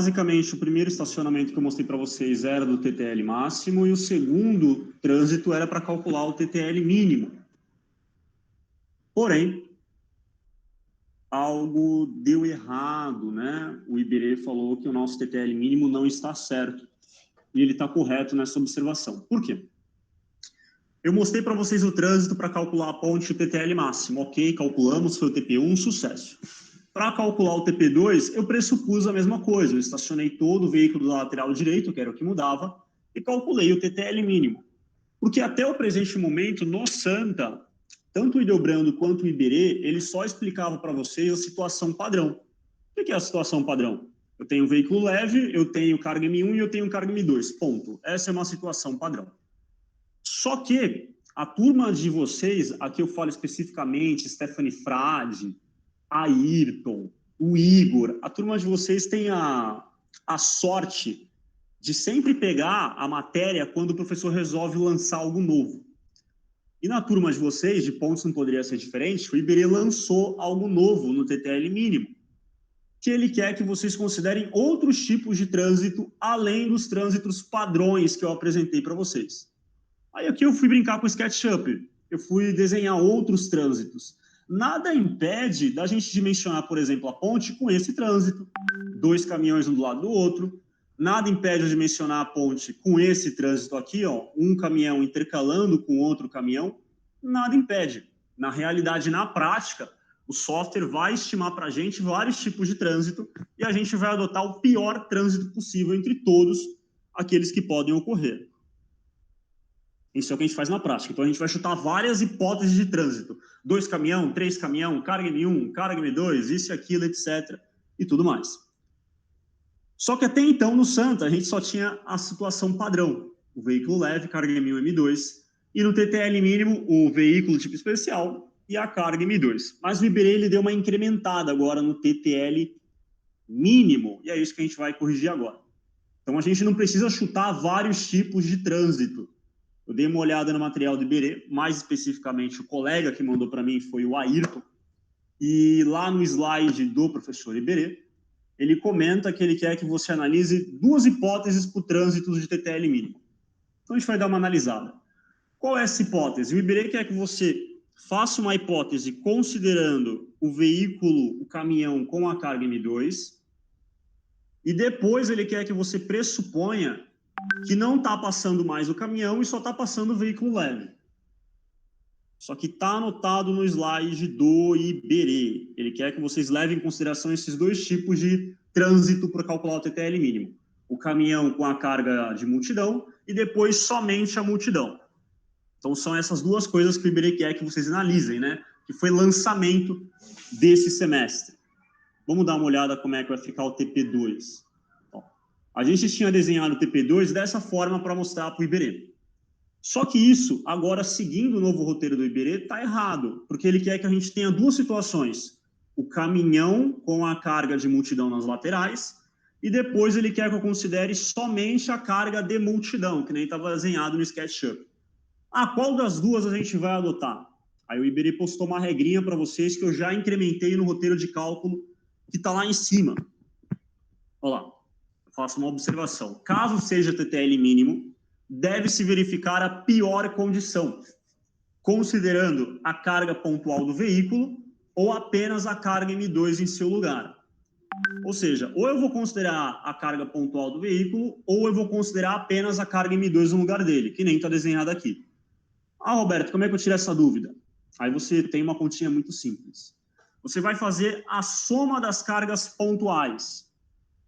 basicamente, o primeiro estacionamento que eu mostrei para vocês era do TTL máximo e o segundo trânsito era para calcular o TTL mínimo. Porém, algo deu errado, né? O Iberê falou que o nosso TTL mínimo não está certo. E ele está correto nessa observação. Por quê? Eu mostrei para vocês o trânsito para calcular a ponte TTL máximo. Ok, calculamos, foi o TP1, sucesso. Para calcular o TP2, eu pressupus a mesma coisa. Eu estacionei todo o veículo do lateral direito, que era o que mudava, e calculei o TTL mínimo. Porque até o presente momento, no Santa, tanto o Ildebrando quanto o Iberê, ele só explicava para vocês a situação padrão. O que é a situação padrão? Eu tenho um veículo leve, eu tenho carga M1 e eu tenho carga M2, ponto. Essa é uma situação padrão. Só que a turma de vocês, aqui eu falo especificamente, Stephanie Frade, Ayrton, o Igor, a turma de vocês tem a sorte de sempre pegar a matéria quando o professor resolve lançar algo novo. E na turma de vocês, de pontos não poderia ser diferente, o Iberê lançou algo novo no TTL mínimo, que ele quer que vocês considerem outros tipos de trânsito, além dos trânsitos padrões que eu apresentei para vocês. Aí aqui eu fui brincar com o SketchUp, eu fui desenhar outros trânsitos. Nada impede da gente dimensionar, por exemplo, a ponte com esse trânsito, 2 caminhões um do lado do outro. Nada impede de dimensionar a ponte com esse trânsito aqui, ó, um caminhão intercalando com outro caminhão. Nada impede. Na realidade, na prática, o software vai estimar para a gente vários tipos de trânsito e a gente vai adotar o pior trânsito possível entre todos aqueles que podem ocorrer. Isso é o que a gente faz na prática. Então, a gente vai chutar várias hipóteses de trânsito. 2 caminhão, 3 caminhão, carga M1, carga M2, isso e aquilo, etc. E tudo mais. Só que até então, no Santa, a gente só tinha a situação padrão. O veículo leve, carga M1 e M2. E no TTL mínimo, o veículo tipo especial e a carga M2. Mas o Iberê, ele deu uma incrementada agora no TTL mínimo. E é isso que a gente vai corrigir agora. Então, a gente não precisa chutar vários tipos de trânsito. Eu dei uma olhada no material do Iberê, mais especificamente o colega que mandou para mim foi o Ayrton, e lá no slide do professor Iberê, ele comenta que ele quer que você analise 2 hipóteses para o trânsito de TTL mínimo. Então a gente vai dar uma analisada. Qual é essa hipótese? O Iberê quer que você faça uma hipótese considerando o veículo, o caminhão com a carga M2, e depois ele quer que você pressuponha que não está passando mais o caminhão e só está passando o veículo leve. Só que está anotado no slide do Iberê. Ele quer que vocês levem em consideração esses 2 tipos de trânsito para calcular o TTL mínimo. O caminhão com a carga de multidão e depois somente a multidão. Então são essas 2 coisas que o Iberê quer que vocês analisem, né? Que foi lançamento desse semestre. Vamos dar uma olhada como é que vai ficar o TP2. A gente tinha desenhado o TP2 dessa forma para mostrar para o Iberê. Só que isso, agora seguindo o novo roteiro do Iberê, está errado, porque ele quer que a gente tenha 2 situações. O caminhão com a carga de multidão nas laterais, e depois ele quer que eu considere somente a carga de multidão, que nem estava desenhado no SketchUp. Qual das 2 a gente vai adotar? Aí o Iberê postou uma regrinha para vocês que eu já incrementei no roteiro de cálculo que está lá em cima. Olha lá. Faço uma observação. Caso seja TTL mínimo, deve-se verificar a pior condição, considerando a carga pontual do veículo ou apenas a carga M2 em seu lugar. Ou seja, ou eu vou considerar a carga pontual do veículo ou eu vou considerar apenas a carga M2 no lugar dele, que nem está desenhado aqui. Roberto, como é que eu tiro essa dúvida? Aí você tem uma continha muito simples. Você vai fazer a soma das cargas pontuais.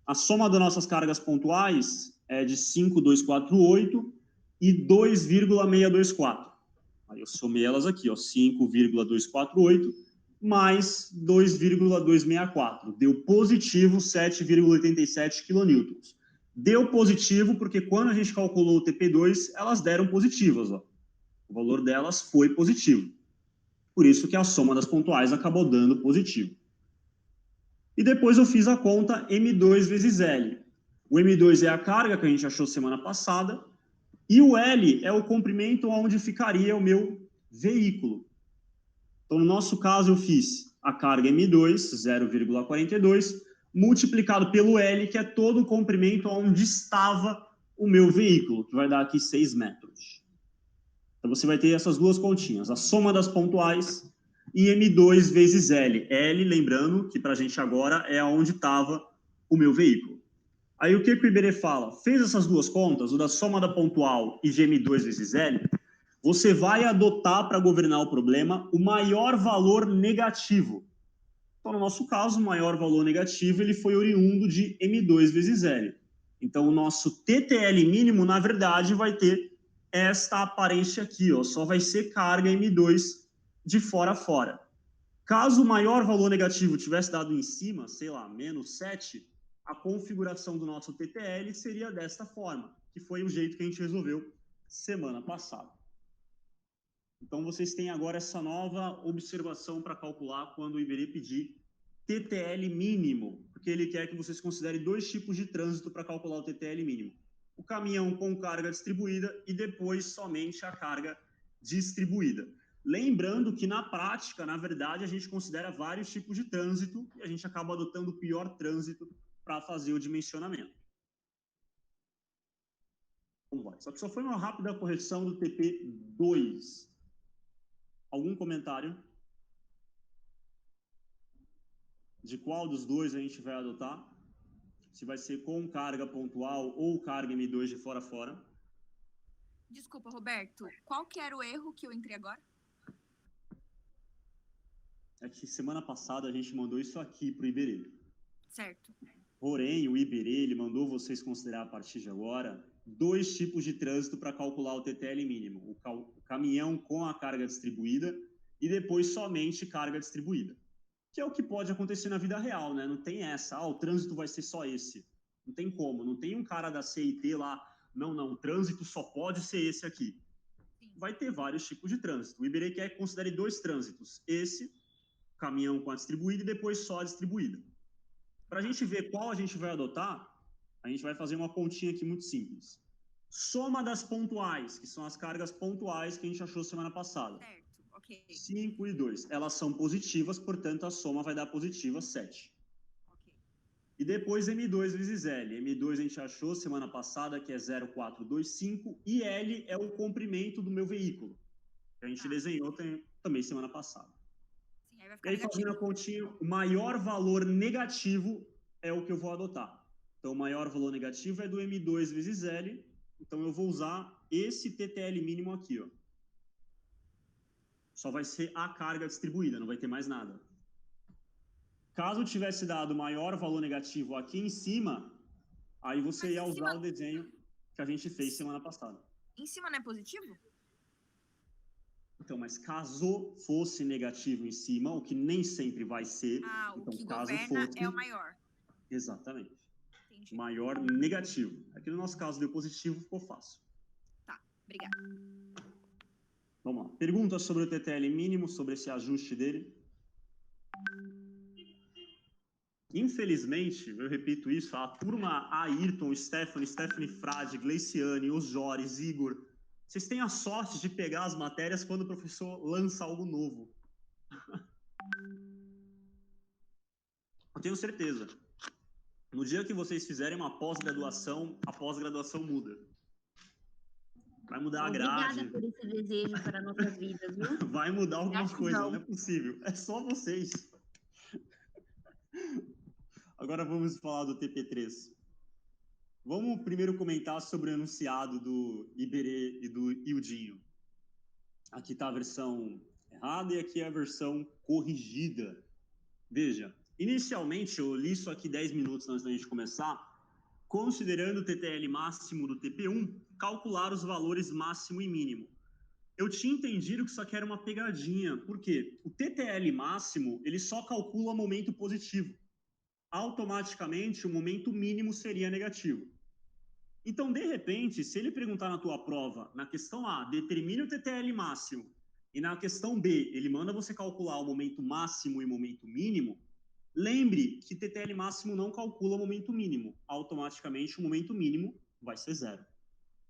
A soma das nossas cargas pontuais é de 5,248 e 2,624. Aí eu somei elas aqui, ó, 5,248 mais 2,264. Deu positivo 7,87 kN. Deu positivo porque quando a gente calculou o TP2, elas deram positivas. Ó. O valor delas foi positivo. Por isso que a soma das pontuais acabou dando positivo. E depois eu fiz a conta M2 vezes L. O M2 é a carga que a gente achou semana passada, e o L é o comprimento onde ficaria o meu veículo. Então, no nosso caso, eu fiz a carga M2, 0,42, multiplicado pelo L, que é todo o comprimento onde estava o meu veículo, que vai dar aqui 6 metros. Então, você vai ter essas duas continhas, a soma das pontuais e M2 vezes L. L, lembrando que para a gente agora é onde estava o meu veículo. Aí o que o Iberê fala? Fez essas duas contas, o da soma da pontual e de M2 vezes L, você vai adotar para governar o problema o maior valor negativo. Então, no nosso caso, o maior valor negativo ele foi oriundo de M2 vezes L. Então, o nosso TTL mínimo, na verdade, vai ter esta aparência aqui, ó, só vai ser carga M2 de fora a fora. Caso o maior valor negativo tivesse dado em cima, sei lá, menos 7, a configuração do nosso TTL seria desta forma, que foi o jeito que a gente resolveu semana passada. Então, vocês têm agora essa nova observação para calcular quando o Iberê pedir TTL mínimo, porque ele quer que vocês considerem dois tipos de trânsito para calcular o TTL mínimo. O caminhão com carga distribuída e depois somente a carga distribuída. Lembrando que na prática, na verdade, a gente considera vários tipos de trânsito e a gente acaba adotando o pior trânsito para fazer o dimensionamento. Vamos lá. Só que só foi uma rápida correção do TP2. Algum comentário? De qual dos dois a gente vai adotar? Se vai ser com carga pontual ou carga M2 de fora a fora. Desculpa, Roberto, qual que era o erro que eu entrei agora? É que semana passada a gente mandou isso aqui para o Iberê. Certo. Porém, o Iberê, ele mandou vocês considerar a partir de agora dois tipos de trânsito para calcular o TTL mínimo. O caminhão com a carga distribuída e depois somente carga distribuída. Que é o que pode acontecer na vida real, né? Não tem essa, o trânsito vai ser só esse. Não tem como, não tem um cara da CIT lá, não, o trânsito só pode ser esse aqui. Sim. Vai ter vários tipos de trânsito. O Iberê quer que considere dois trânsitos. Esse, caminhão com a distribuída, e depois só a distribuída. Para a gente ver qual a gente vai adotar, a gente vai fazer uma continha aqui muito simples. Soma das pontuais, que são as cargas pontuais que a gente achou semana passada. Certo, ok. 5 e 2. Elas são positivas, portanto, a soma vai dar positiva 7. Ok. E depois M2 vezes L. M2 a gente achou semana passada que é 0,425 e L é o comprimento do meu veículo. Que a gente desenhou também semana passada. Sim, aí vai ficar e aí, fazendo a continha, o maior valor negativo é o que eu vou adotar. Então, o maior valor negativo é do M2 vezes L. Então, eu vou usar esse TTL mínimo aqui, ó. Só vai ser a carga distribuída, não vai ter mais nada. Caso tivesse dado maior valor negativo aqui em cima, aí você ia usar o desenho que a gente fez semana passada. Em cima não é positivo? Então, mas caso fosse negativo em cima, o que nem sempre vai ser. O então, que caso governa fosse, é o maior. Exatamente. Entendi. Maior negativo. Aqui no nosso caso deu positivo, ficou fácil. Tá, obrigada. Vamos lá. Pergunta sobre o TTL mínimo, sobre esse ajuste dele. Infelizmente, eu repito isso, a turma Ayrton, Stephanie Frade, Gleiciane, Osjores, Igor, vocês têm a sorte de pegar as matérias quando o professor lança algo novo. Eu tenho certeza. No dia que vocês fizerem uma pós-graduação, a pós-graduação muda. Vai mudar a grade. Obrigada por esse desejo para nossas vidas, viu? Vai mudar alguma coisa, não é possível. É só vocês. Agora vamos falar do TP3. Vamos primeiro comentar sobre o enunciado do Iberê e do Ildinho. Aqui está a versão errada e aqui é a versão corrigida. Veja, inicialmente eu li isso aqui 10 minutos antes da gente começar, considerando o TTL máximo do TP1, calcular os valores máximo e mínimo. Eu tinha entendido que isso aqui era uma pegadinha, porque o TTL máximo, ele só calcula momento positivo. Automaticamente, o momento mínimo seria negativo. Então, de repente, se ele perguntar na tua prova, na questão A, determine o TTL máximo, e na questão B, ele manda você calcular o momento máximo e momento mínimo, lembre que TTL máximo não calcula o momento mínimo. Automaticamente, o momento mínimo vai ser 0.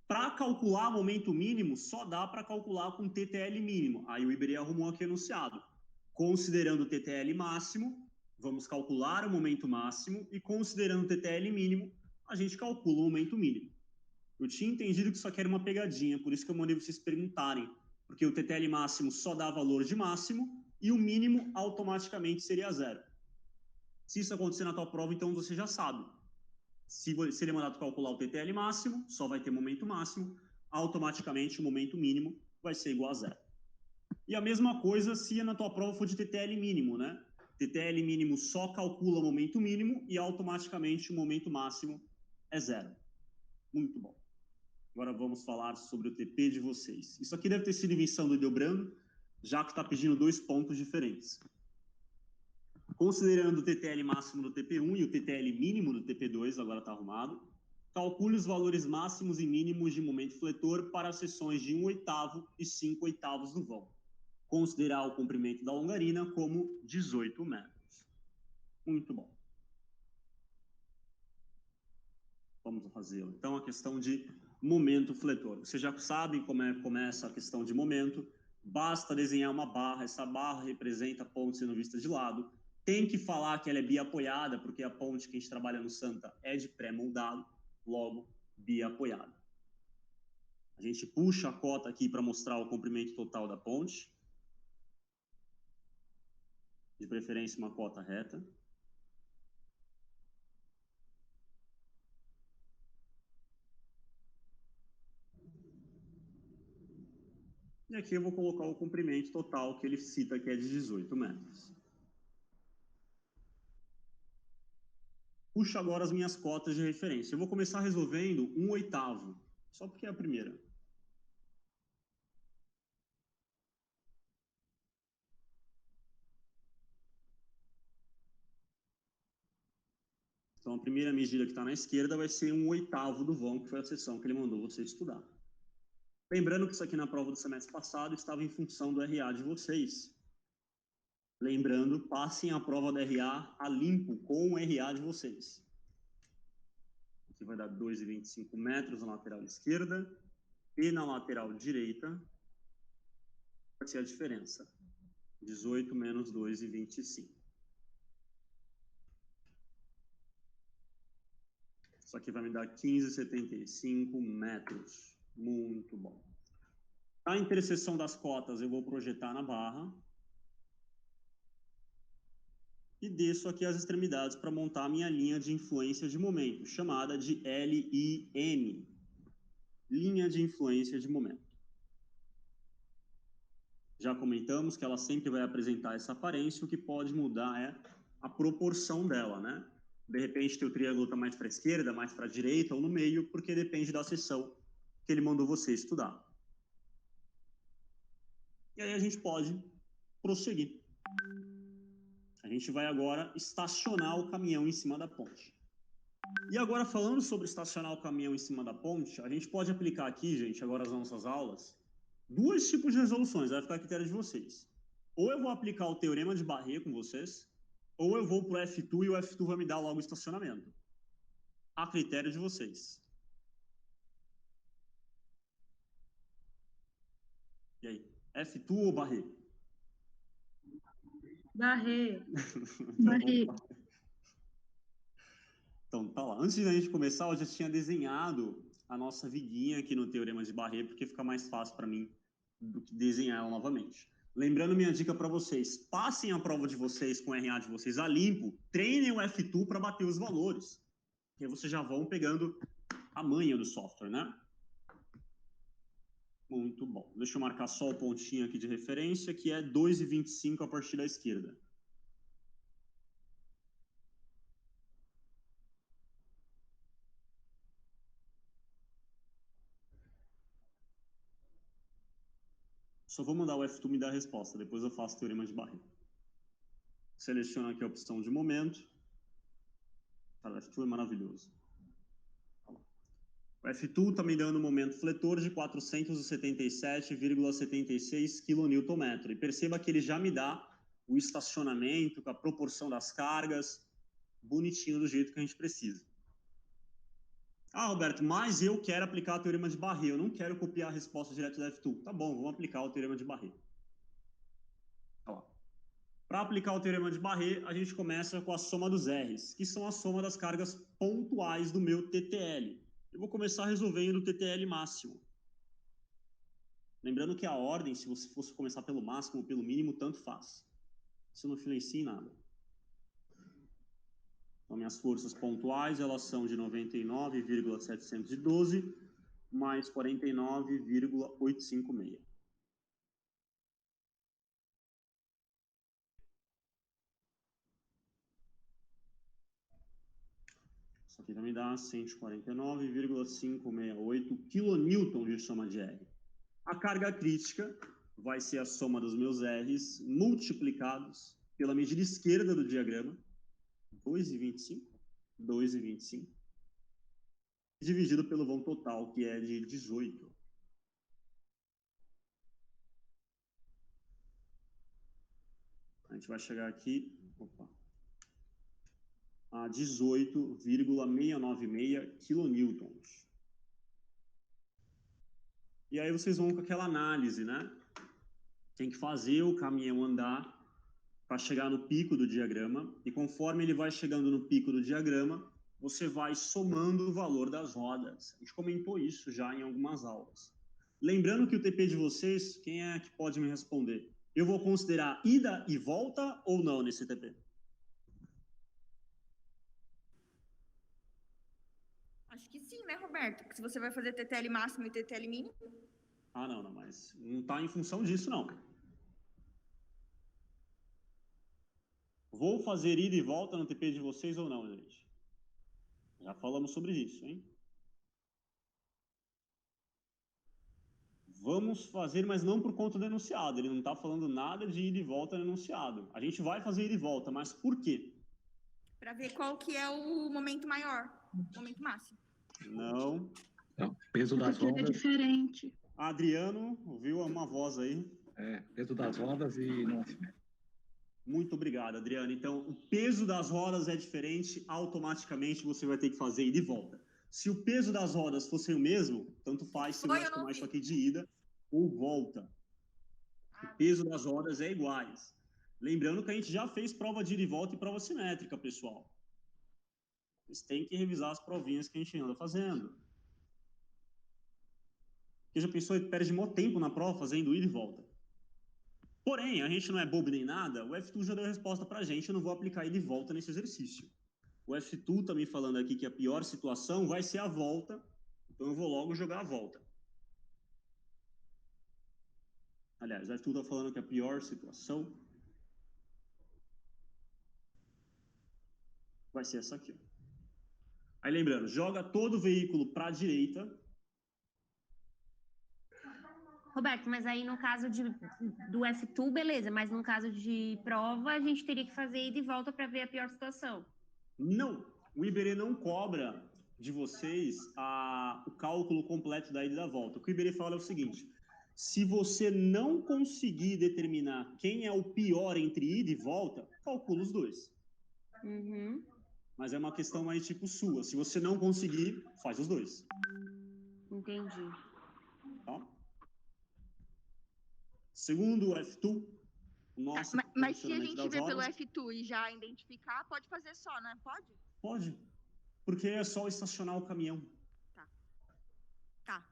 Para calcular o momento mínimo, só dá para calcular com TTL mínimo. Aí o Iberê arrumou aqui enunciado. Considerando o TTL máximo, vamos calcular o momento máximo e, considerando o TTL mínimo, a gente calcula o momento mínimo. Eu tinha entendido que isso aqui era uma pegadinha, por isso que eu mandei vocês perguntarem, porque o TTL máximo só dá valor de máximo e o mínimo automaticamente seria zero. Se isso acontecer na tua prova, então você já sabe. Se ele mandar tu calcular o TTL máximo, só vai ter momento máximo, automaticamente o momento mínimo vai ser igual a zero. E a mesma coisa se na tua prova for de TTL mínimo, né? TTL mínimo só calcula o momento mínimo e automaticamente o momento máximo é zero. Muito bom. Agora vamos falar sobre o TP de vocês. Isso aqui deve ter sido invenção do Hildebrando, já que está pedindo 2 pontos diferentes. Considerando o TTL máximo do TP1 e o TTL mínimo do TP2, agora está arrumado, calcule os valores máximos e mínimos de momento fletor para as seções de 1/8 e 5/8 do vão. Considerar o comprimento da longarina como 18 metros. Muito bom. Vamos fazê-lo. Então, a questão de momento fletor. Vocês já sabem como começa a questão de momento. Basta desenhar uma barra. Essa barra representa a ponte sendo vista de lado. Tem que falar que ela é biapoiada, porque a ponte que a gente trabalha no Santa é de pré-moldado, logo, biapoiada. A gente puxa a cota aqui para mostrar o comprimento total da ponte. De preferência, uma cota reta. E aqui eu vou colocar o comprimento total que ele cita, que é de 18 metros. Puxo agora as minhas cotas de referência. Eu vou começar resolvendo 1/8, só porque é a primeira. Então, a primeira medida que está na esquerda vai ser 1/8 do vão, que foi a seção que ele mandou você estudar. Lembrando que isso aqui na prova do semestre passado estava em função do RA de vocês. Lembrando, passem a prova do RA a limpo com o RA de vocês. Aqui vai dar 2,25 metros na lateral esquerda e na lateral direita vai ser a diferença. 18 menos 2,25. Isso aqui vai me dar 15,75 metros. Muito bom. A interseção das cotas eu vou projetar na barra. E desço aqui as extremidades para montar a minha linha de influência de momento, chamada de LIM. Linha de influência de momento. Já comentamos que ela sempre vai apresentar essa aparência, o que pode mudar é a proporção dela, né? De repente, teu triângulo está mais para a esquerda, mais para a direita ou no meio, porque depende da seção que ele mandou você estudar. E aí a gente pode prosseguir. A gente vai agora estacionar o caminhão em cima da ponte. E agora, falando sobre estacionar o caminhão em cima da ponte, a gente pode aplicar aqui, gente, agora as nossas aulas, 2 tipos de resoluções, vai ficar a critério de vocês. Ou eu vou aplicar o teorema de Barré com vocês, ou eu vou para o F2 e o F2 vai me dar logo o estacionamento. A critério de vocês. E aí, F2 ou Barré? Barré. Barré. Então, tá lá. Antes da gente começar, eu já tinha desenhado a nossa viguinha aqui no teorema de Barré, porque fica mais fácil para mim do que desenhar ela novamente. Lembrando minha dica para vocês, passem a prova de vocês com o RA de vocês a limpo, treinem o F2 para bater os valores. E aí vocês já vão pegando a manha do software, né? Muito bom. Deixa eu marcar só o pontinho aqui de referência, que é 2,25 a partir da esquerda. Só vou mandar o F2 me dar a resposta, depois eu faço o teorema de Barré. Seleciono aqui a opção de momento. Cara, o F2 é maravilhoso. O F2 está me dando um momento fletor de 477,76 kN. E perceba que ele já me dá o estacionamento, com a proporção das cargas, bonitinho do jeito que a gente precisa. Ah, Roberto, mas eu quero aplicar o teorema de Barré, eu não quero copiar a resposta direto do F2. Tá bom, vamos aplicar o teorema de Barré. Olha lá. Para aplicar o teorema de Barré, a gente começa com a soma dos R's, que são a soma das cargas pontuais do meu TTL. Eu vou começar resolvendo o TTL máximo. Lembrando que a ordem, se você fosse começar pelo máximo ou pelo mínimo, tanto faz. Isso não influencia em nada. Então, minhas forças pontuais, elas são de 99,712 mais 49,856. Isso aqui também dá 149,568 kN de soma de R. A carga crítica vai ser a soma dos meus R's multiplicados pela medida esquerda do diagrama, 2,25, 2,25, dividido pelo vão total, que é de 18. A gente vai chegar aqui, a 18,696 kN. E aí vocês vão com aquela análise, né? Tem que fazer o caminhão andar para chegar no pico do diagrama, e conforme ele vai chegando no pico do diagrama, você vai somando o valor das rodas. A gente comentou isso já em algumas aulas. Lembrando que o TP de vocês, quem é que pode me responder? Eu vou considerar ida e volta ou não nesse TP? Acho que sim, né, Roberto? Porque se você vai fazer TTL máximo e TTL mínimo. Ah, não, mas não está em função disso, não. Vou fazer ida e volta no TP de vocês ou não, gente? Já falamos sobre isso, hein? Vamos fazer, mas não por conta do enunciado. Ele não está falando nada de ida e volta no enunciado. A gente vai fazer ida e volta, mas por quê? Para ver qual que é o momento maior, o momento máximo. Não. Não, peso das Porque é rodas. diferente. Adriano, ouviu uma voz aí? Peso das rodas e não assimétrico. Muito obrigado, Adriano. Então, o peso das rodas é diferente, automaticamente você vai ter que fazer ida e volta. Se o peso das rodas fosse o mesmo, tanto faz se vai tomar isso aqui de ida ou volta. O peso das rodas é iguais. Lembrando que a gente já fez prova de ida e volta e prova simétrica, pessoal. Vocês têm que revisar as provinhas que a gente anda fazendo. Porque já pensou, ele perde mó tempo na prova fazendo ida e volta. Porém, a gente não é bobo nem nada, o F2 já deu a resposta para a gente, eu não vou aplicar ida e volta nesse exercício. O F2 está me falando aqui que a pior situação vai ser a volta, então eu vou logo jogar a volta. Aliás, o F2 está falando que a pior situação vai ser essa aqui. Aí lembrando, joga todo o veículo para a direita. Roberto, mas aí no caso do F2, beleza, mas no caso de prova, a gente teria que fazer ida e volta para ver a pior situação. Não, o Iberê não cobra de vocês o cálculo completo da ida e da volta. O que o Iberê fala é o seguinte: se você não conseguir determinar quem é o pior entre ida e volta, calcula os dois. Uhum. Mas é uma questão mais tipo sua. Se você não conseguir, faz os dois. Entendi. Tá? Segundo o F2, o nosso Mas se a gente das ver pelo rodas, F2 e já identificar, pode fazer só, né? Pode? pode, porque é só estacionar o caminhão. Tá.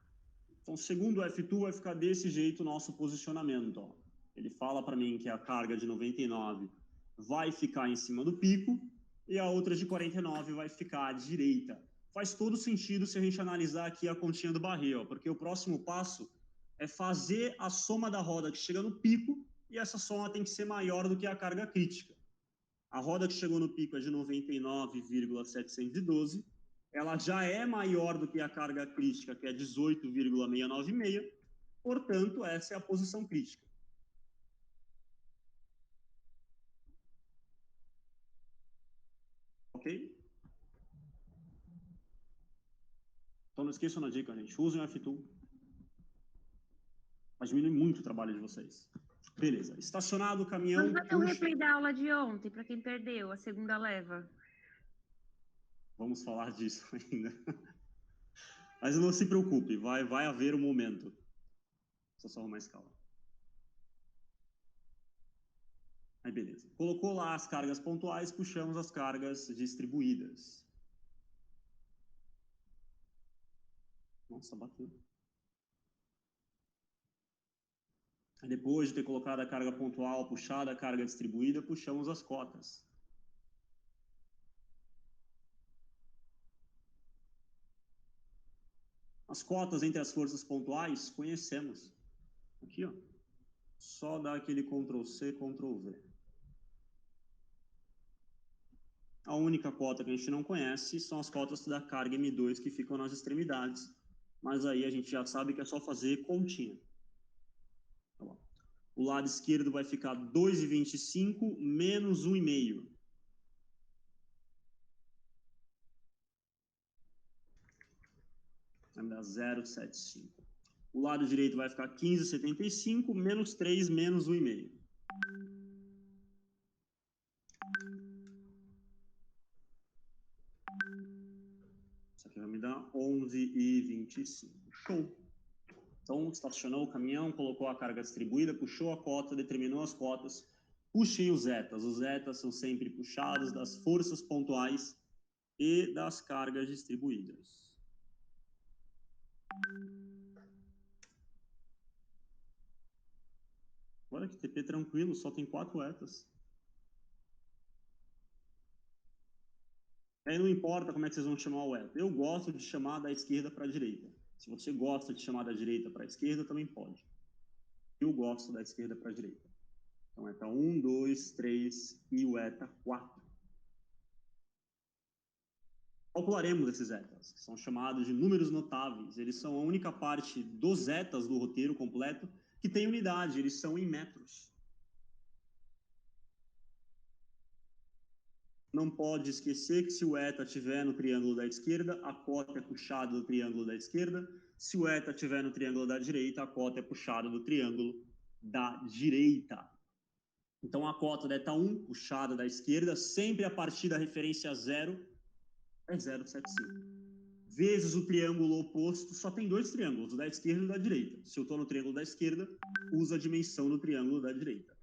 Então, segundo o F2, vai ficar desse jeito o nosso posicionamento. Ó. Ele fala para mim que a carga de 99 vai ficar em cima do pico e a outra de 49 vai ficar à direita. Faz todo sentido se a gente analisar aqui a continha do Barré, ó, porque o próximo passo é fazer a soma da roda que chega no pico e essa soma tem que ser maior do que a carga crítica. A roda que chegou no pico é de 99,712, ela já é maior do que a carga crítica, que é 18,696, portanto, essa é a posição crítica. Ok? Então não esqueçam da dica, gente. Usem o F2. Vai diminuir muito o trabalho de vocês. Beleza. Estacionado o caminhão... Vamos fazer um replay da aula de ontem, para quem perdeu, a segunda leva. Vamos falar disso ainda. Mas não se preocupe, vai haver um momento. Só arrumar a escala. Aí, beleza. Colocou lá as cargas pontuais, puxamos as cargas distribuídas. Nossa, bateu. Aí, depois de ter colocado a carga pontual, puxado a carga distribuída, puxamos as cotas. As cotas entre as forças pontuais, conhecemos. Aqui, ó. Só dá aquele Ctrl+C, Ctrl+V. A única cota que a gente não conhece são as cotas da carga M2 que ficam nas extremidades. Mas aí a gente já sabe que é só fazer continha. Tá bom. O lado esquerdo vai ficar 2,25 menos 1,5. Vai me dar 0,75. O lado direito vai ficar 15,75 menos 3 menos 1,5. Isso aqui vai me dar 11,25. Show! Então, estacionou o caminhão, colocou a carga distribuída, puxou a cota, determinou as cotas, puxei os zetas. Os zetas são sempre puxados das forças pontuais e das cargas distribuídas. Olha que TP tranquilo, só tem 4 etas. Aí não importa como é que vocês vão chamar o eta. Eu gosto de chamar da esquerda para a direita. Se você gosta de chamar da direita para a esquerda, também pode. Eu gosto da esquerda para a direita. Então, eta 1, 2, 3 e o eta 4. Calcularemos esses etas, que são chamados de números notáveis. Eles são a única parte dos etas do roteiro completo que tem unidade, eles são em metros. Não pode esquecer que se o eta estiver no triângulo da esquerda, a cota é puxada do triângulo da esquerda. Se o eta estiver no triângulo da direita, a cota é puxada do triângulo da direita. Então, a cota da eta 1, puxada da esquerda, sempre a partir da referência 0, é 0,75. Vezes o triângulo oposto, só tem 2 triângulos, o da esquerda e o da direita. Se eu estou no triângulo da esquerda, usa a dimensão do triângulo da direita,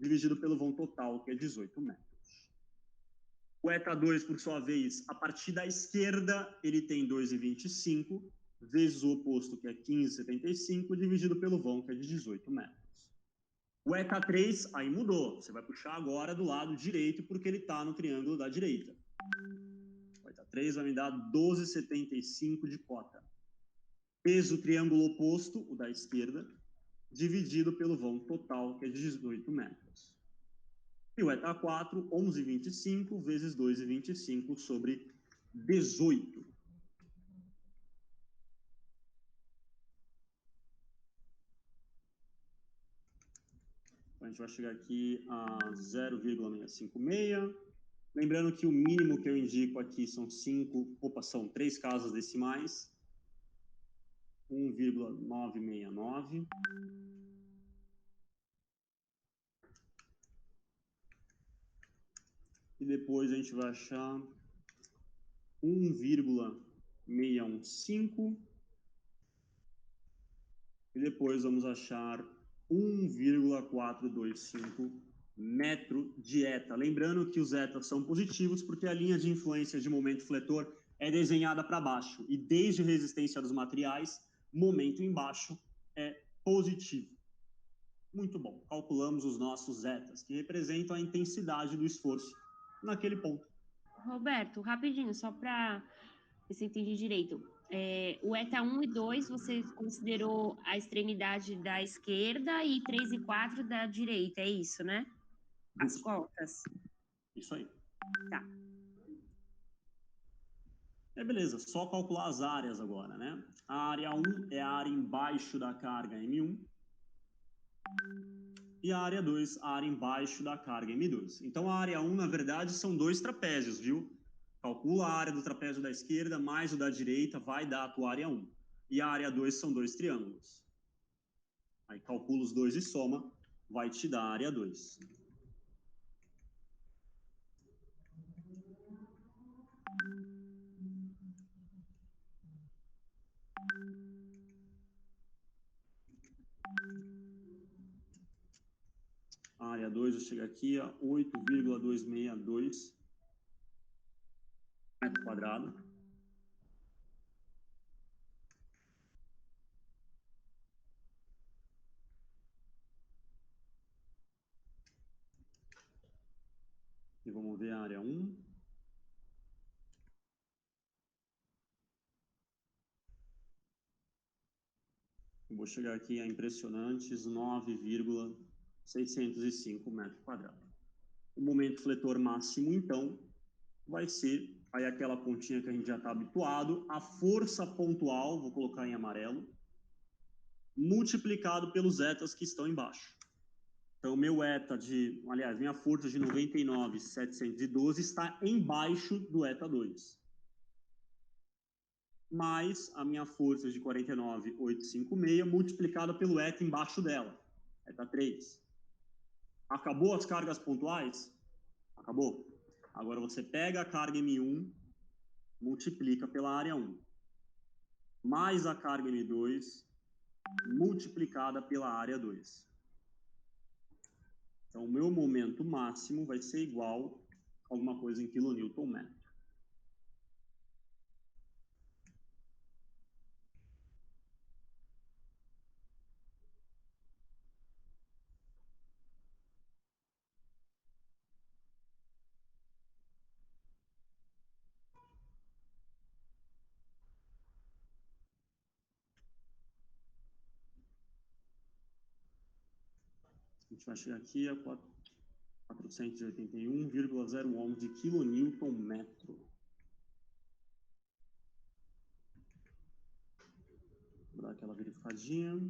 dividido pelo vão total, que é 18 metros. O eta 2, por sua vez, a partir da esquerda, ele tem 2,25, vezes o oposto, que é 15,75, dividido pelo vão, que é de 18 metros. O eta 3, aí mudou. Você vai puxar agora do lado direito, porque ele está no triângulo da direita. O eta 3 vai me dar 12,75 de cota. Vezes o triângulo oposto, o da esquerda, dividido pelo vão total, que é de 18 metros. E o eta 4, 11,25 vezes 2,25 sobre 18. Então, a gente vai chegar aqui a 0,656. Lembrando que o mínimo que eu indico aqui são 3 casas decimais. 1,969. E depois a gente vai achar 1,615. E depois vamos achar 1,425 metro de eta. Lembrando que os etas são positivos porque a linha de influência de momento fletor é desenhada para baixo. E desde resistência dos materiais, momento embaixo é positivo. Muito bom. Calculamos os nossos etas, que representam a intensidade do esforço naquele ponto. Roberto, rapidinho, só para ver se eu entendi direito. O eta 1 e 2, você considerou a extremidade da esquerda e 3 e 4 da direita, é isso, né? As cotas. Isso aí. Tá. Beleza, só calcular as áreas agora, né? A área 1 é a área embaixo da carga M1. E a área 2, a área embaixo da carga M2. Então, a área 1, na verdade, são 2 trapézios, viu? Calcula a área do trapézio da esquerda mais o da direita, vai dar a tua área 1. E a área 2 são 2 triângulos. Aí calcula os 2 e soma, vai te dar a área 2. A área 2, eu chego aqui a 8,262 metro quadrado. E vamos ver a área 1. Eu vou chegar aqui a impressionantes 9,605 metros quadrados. O momento fletor máximo, então, vai ser aí aquela pontinha que a gente já está habituado, a força pontual, vou colocar em amarelo, multiplicado pelos etas que estão embaixo. Então, meu eta minha força de 99,712 está embaixo do eta 2. Mais a minha força de 49,856 multiplicada pelo eta embaixo dela, eta 3. Acabou as cargas pontuais? Acabou. Agora você pega a carga M1, multiplica pela área 1, mais a carga M2, multiplicada pela área 2. Então, o meu momento máximo vai ser igual a alguma coisa em quilonewton metro. A gente vai chegar aqui a 481,01 de quilonewton metro. Vou dar aquela verificadinha.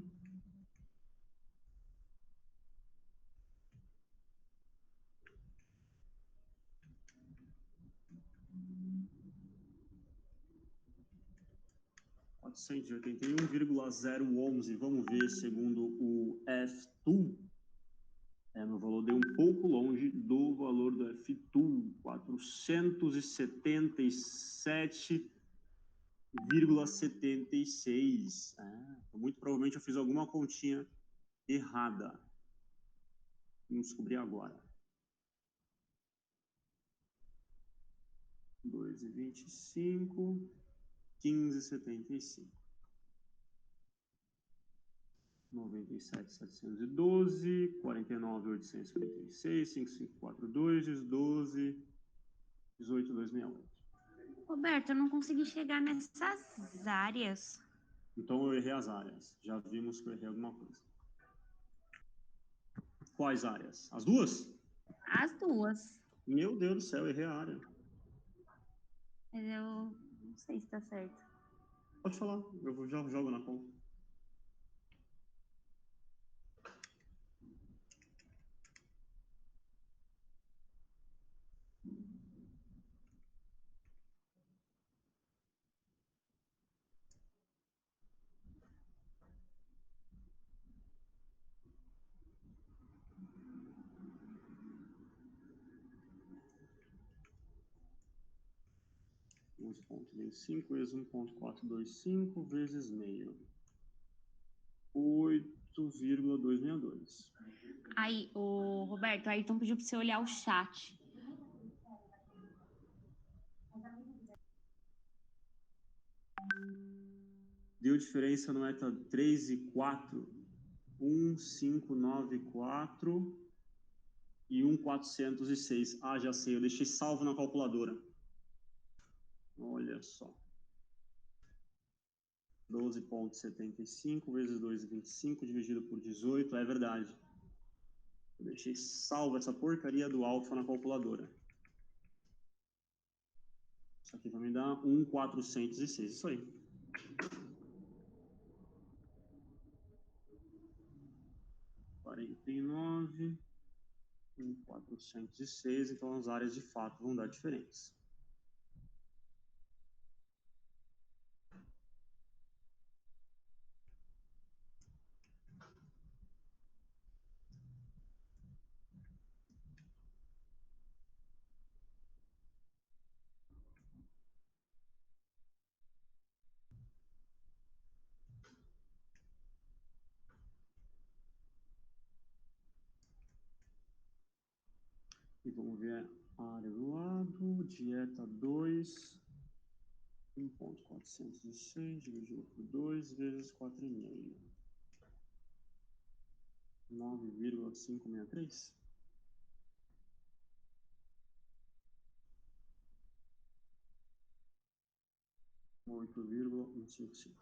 (481,011). Vamos ver segundo o F2. Meu valor deu um pouco longe do valor do F2, 477,76. Muito provavelmente eu fiz alguma continha errada. Vamos descobrir agora. 2,25, 15,75. 97,712, 49,856, 5542, 12, 18,268. Roberto, eu não consegui chegar nessas áreas. Então eu errei as áreas. Já vimos que eu errei alguma coisa. Quais áreas? As duas? As duas. Meu Deus do céu, eu errei a área. Eu não sei se está certo. Pode falar, eu já jogo na conta. (11,25 vezes 1,425 vezes meio). 8,262. Aí, o Roberto, aí então pediu para você olhar o chat. Deu diferença no eta 3 e 4. 1,594 e 1,406. Já sei, eu deixei salvo na calculadora. Olha só. 12,75 vezes 2,25 dividido por 18, é verdade. Eu deixei salvo essa porcaria do alfa na calculadora. Isso aqui vai me dar 1,406, isso aí. (49, 1,406), então as áreas de fato vão dar diferença. Área do lado, dieta 2, 1.406 dividido por 2 vezes 4,5. 9,563. Oito vírgula 155.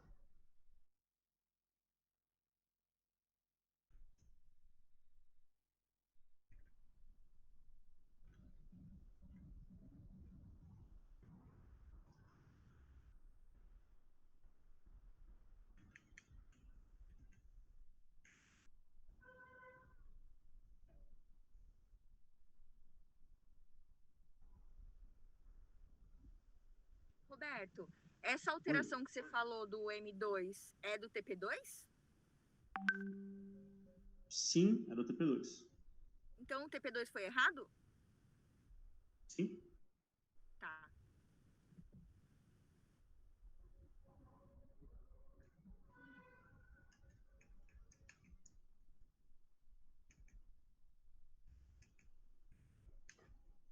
Roberto, essa alteração que você falou do M2 é do TP2? Sim, é do TP2. Então o TP2 foi errado? Sim. Tá.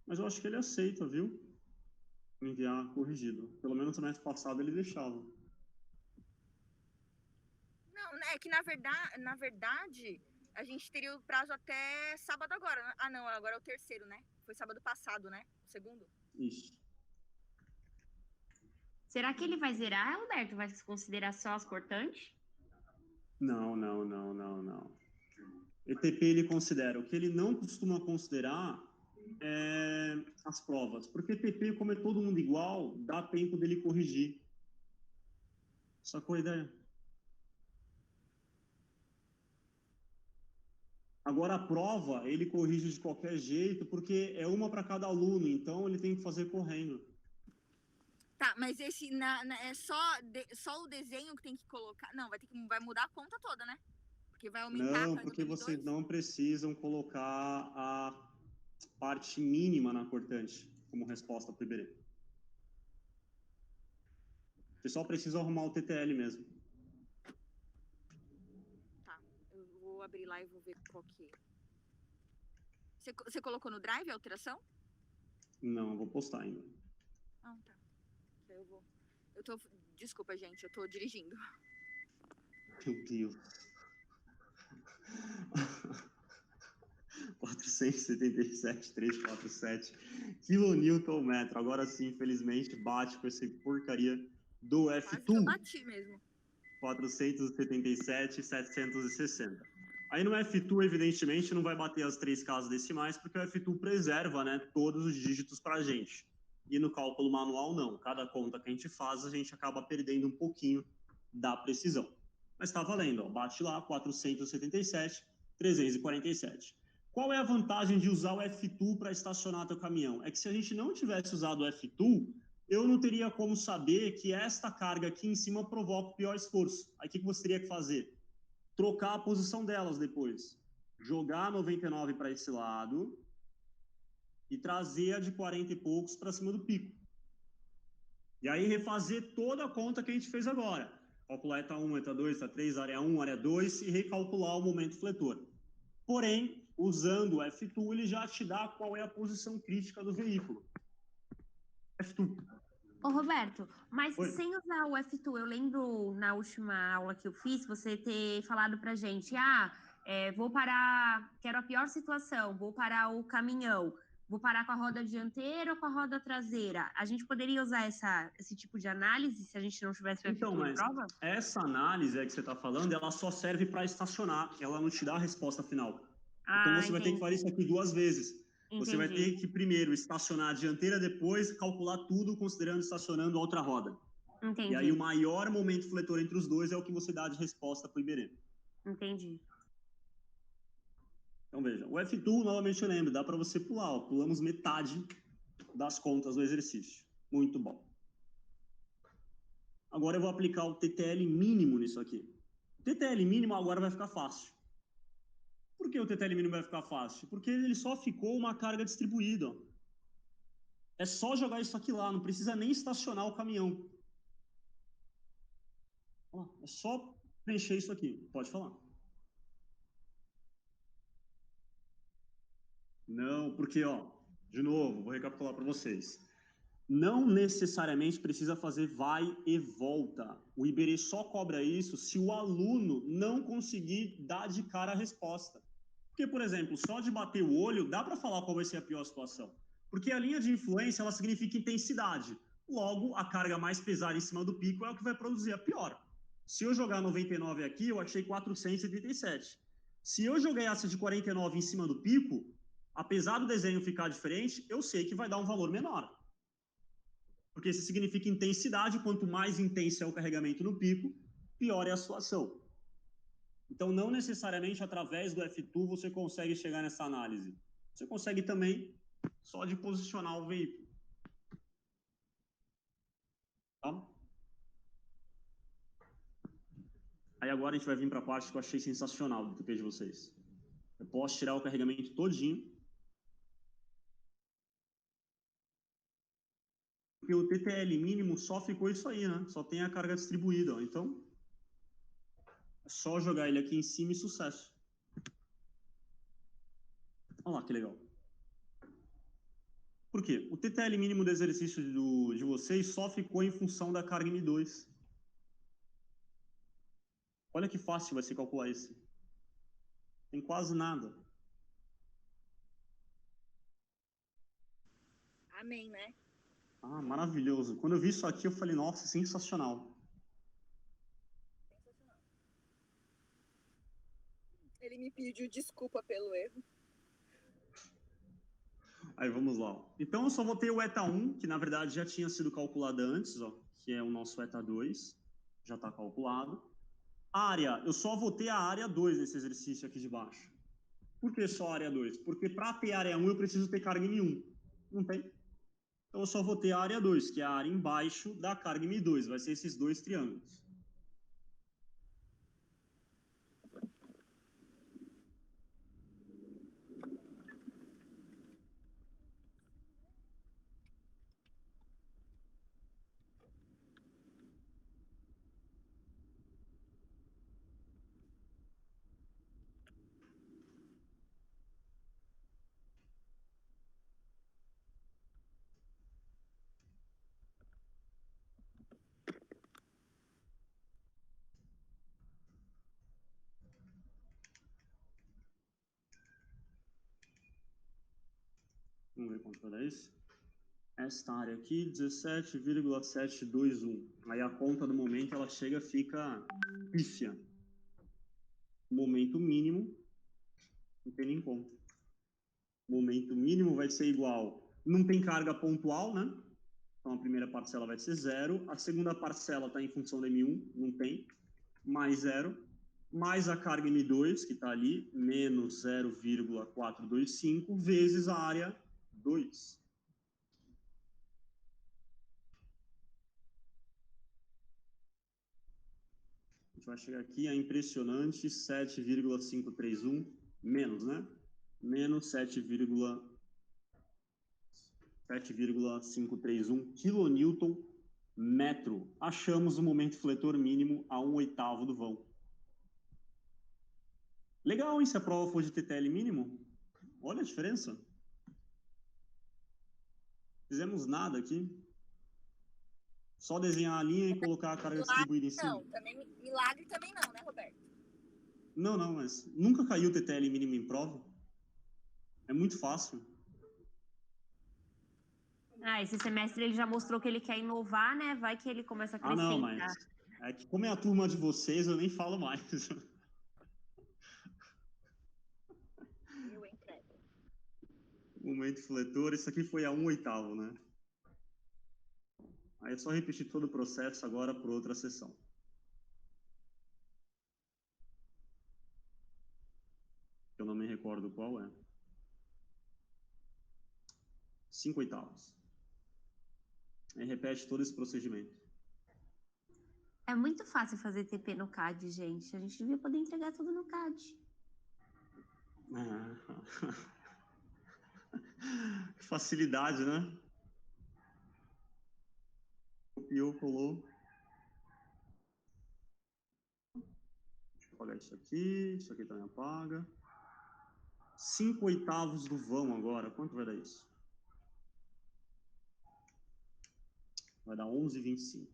Mas eu acho que ele aceita, viu? Enviar corrigido. Pelo menos no semestre passado ele deixava. Não, né, é que na verdade, a gente teria o prazo até sábado agora. Ah, não, agora é o terceiro, né? Foi sábado passado, né? O segundo. Isso. Será que ele vai zerar, Alberto? Vai se considerar só as cortantes? Não, não, não, não, não. ETP ele considera. O que ele não costuma considerar é as provas. Porque ETP, como é todo mundo igual, dá tempo dele corrigir. Sacou a ideia? Agora, a prova, ele corrige de qualquer jeito, porque é uma para cada aluno, então ele tem que fazer correndo. Tá, mas esse é só o desenho que tem que colocar. Não, vai mudar a conta toda, né? Porque vai aumentar a Não, carga do porque vocês M2. não precisam colocar a parte mínima na cortante como resposta para o Iberê. Vocês só precisam arrumar o TTL mesmo. Tá, eu vou abrir lá e vou ver qual que é. Você colocou no Drive a alteração? Não, vou postar ainda. Ah, tá. Daí eu vou. Desculpa, gente, eu tô dirigindo. Meu Deus. 477,347 quilonewton metro. Agora sim, infelizmente, bate com essa porcaria do Quase que eu F2. bati mesmo. 477,760. Aí no F2, evidentemente, não vai bater as 3 casas decimais, porque o F2 preserva, né, todos os dígitos para a gente. E no cálculo manual, não. Cada conta que a gente faz, a gente acaba perdendo um pouquinho da precisão. Mas está valendo, ó, bate lá, 477,347. Qual é a vantagem de usar o F2 para estacionar teu caminhão? É que se a gente não tivesse usado o F2, eu não teria como saber que esta carga aqui em cima provoca o pior esforço. Aí o que você teria que fazer? Trocar a posição delas depois. Jogar 99 para esse lado e trazer a de 40 e poucos para cima do pico. E aí refazer toda a conta que a gente fez agora. Calcular eta 1, eta 2, eta 3, área 1, área 2 e recalcular o momento fletor. Porém, usando o F2, ele já te dá qual é a posição crítica do veículo. F2. Ô, Roberto, mas Oi. sem usar o F2, eu lembro na última aula que eu fiz, você ter falado pra gente, vou parar, quero a pior situação, vou parar o caminhão, vou parar com a roda dianteira ou com a roda traseira. A gente poderia usar esse tipo de análise se a gente não tivesse o Então, F2 em mas prova? essa análise que você está falando, ela só serve para estacionar, ela não te dá a resposta final. Então você vai ter que fazer isso aqui 2 vezes. Você vai ter que primeiro estacionar a dianteira, depois calcular tudo considerando estacionando a outra roda. Entendi. E aí o maior momento fletor entre os dois é o que você dá de resposta para o Iberê. Entendi. Então veja, o F2, novamente eu lembro, dá para você pular, ó, pulamos metade das contas do exercício. Muito bom. Agora eu vou aplicar o TTL mínimo nisso aqui. O TTL mínimo agora vai ficar fácil. Por que o TTL mínimo vai ficar fácil? Porque ele só ficou uma carga distribuída. Ó. É só jogar isso aqui lá, não precisa nem estacionar o caminhão. Ó, é só preencher isso aqui. Pode falar. Não, porque, ó, De novo, vou recapitular para vocês. Não necessariamente precisa fazer vai e volta. O Iberê só cobra isso se o aluno não conseguir dar de cara a resposta. Porque, por exemplo, só de bater o olho, dá para falar qual vai ser a pior situação. Porque a linha de influência, ela significa intensidade. Logo, a carga mais pesada em cima do pico é o que vai produzir a pior. Se eu jogar 99 aqui, eu achei 487. Se eu jogar essa de 49 em cima do pico, apesar do desenho ficar diferente, eu sei que vai dar um valor menor. Porque isso significa intensidade. Quanto mais intenso é o carregamento no pico, pior é a situação. Então, não necessariamente através do F2 você consegue chegar nessa análise. Você consegue também só de posicionar o veículo. Tá? Aí agora a gente vai vir para a parte que eu achei sensacional do TP de vocês. Eu posso tirar o carregamento todinho. Porque o TTL mínimo só ficou isso aí, né? Só tem a carga distribuída. Ó. Então, é só jogar ele aqui em cima e sucesso. Olha lá que legal. Por quê? O TTL mínimo do exercício de vocês só ficou em função da carga M2. Olha que fácil vai ser calcular isso. Tem quase nada. Amém, né? Ah, maravilhoso. Quando eu vi isso aqui, eu falei, nossa, sensacional. Sensacional. Ele me pediu desculpa pelo erro. Aí vamos lá. Então eu só vou ter o ETA 1, que na verdade já tinha sido calculado antes, ó, que é o nosso ETA 2. Já está calculado. Área, eu só vou ter a área 2 nesse exercício aqui de baixo. Por que só a área 2? Porque para ter área 1 eu preciso ter carga M1. Não tem? Então eu só vou ter a área 2, que é a área embaixo da carga M2. Vai ser esses dois triângulos. Vamos ver quanto vai dar isso. Esta área aqui, 17,721. Aí a conta do momento, ela chega, fica pífia. O momento mínimo, não tem nem conta. O momento mínimo vai ser igual. Não tem carga pontual, né? Então a primeira parcela vai ser 0. A segunda parcela está em função da M1, não tem. Mais 0. Mais a carga M2, que está ali, menos 0,425, vezes a área 2. A gente vai chegar aqui a impressionante 7,531, menos, né? Menos 7,531 quilonewton metro. Achamos o momento fletor mínimo a 1/8 do vão. Legal, hein? Se a prova for de TTL mínimo. Olha a diferença. Fizemos nada aqui. Só desenhar a linha e colocar a carga distribuída em cima. Não, também, milagre também não, né, Roberto? Não, mas nunca caiu TTL mínimo em prova. É muito fácil. Ah, esse semestre ele já mostrou que ele quer inovar, né? Vai que ele começa a acrescentar. Ah, não, mas é que como é a turma de vocês, eu nem falo mais. Eu entrego. Momento fletor, isso aqui foi a 1/8, né? Aí é só repetir todo o processo agora por outra sessão. Eu não me recordo qual é. 5/8. Aí repete todo esse procedimento. É muito fácil fazer TP no CAD, gente. A gente devia poder entregar tudo no CAD. Facilidade, né? Copiou, colou. Deixa eu apagar isso aqui também apaga. 5/8 do vão agora, quanto vai dar isso? Vai dar 11,25.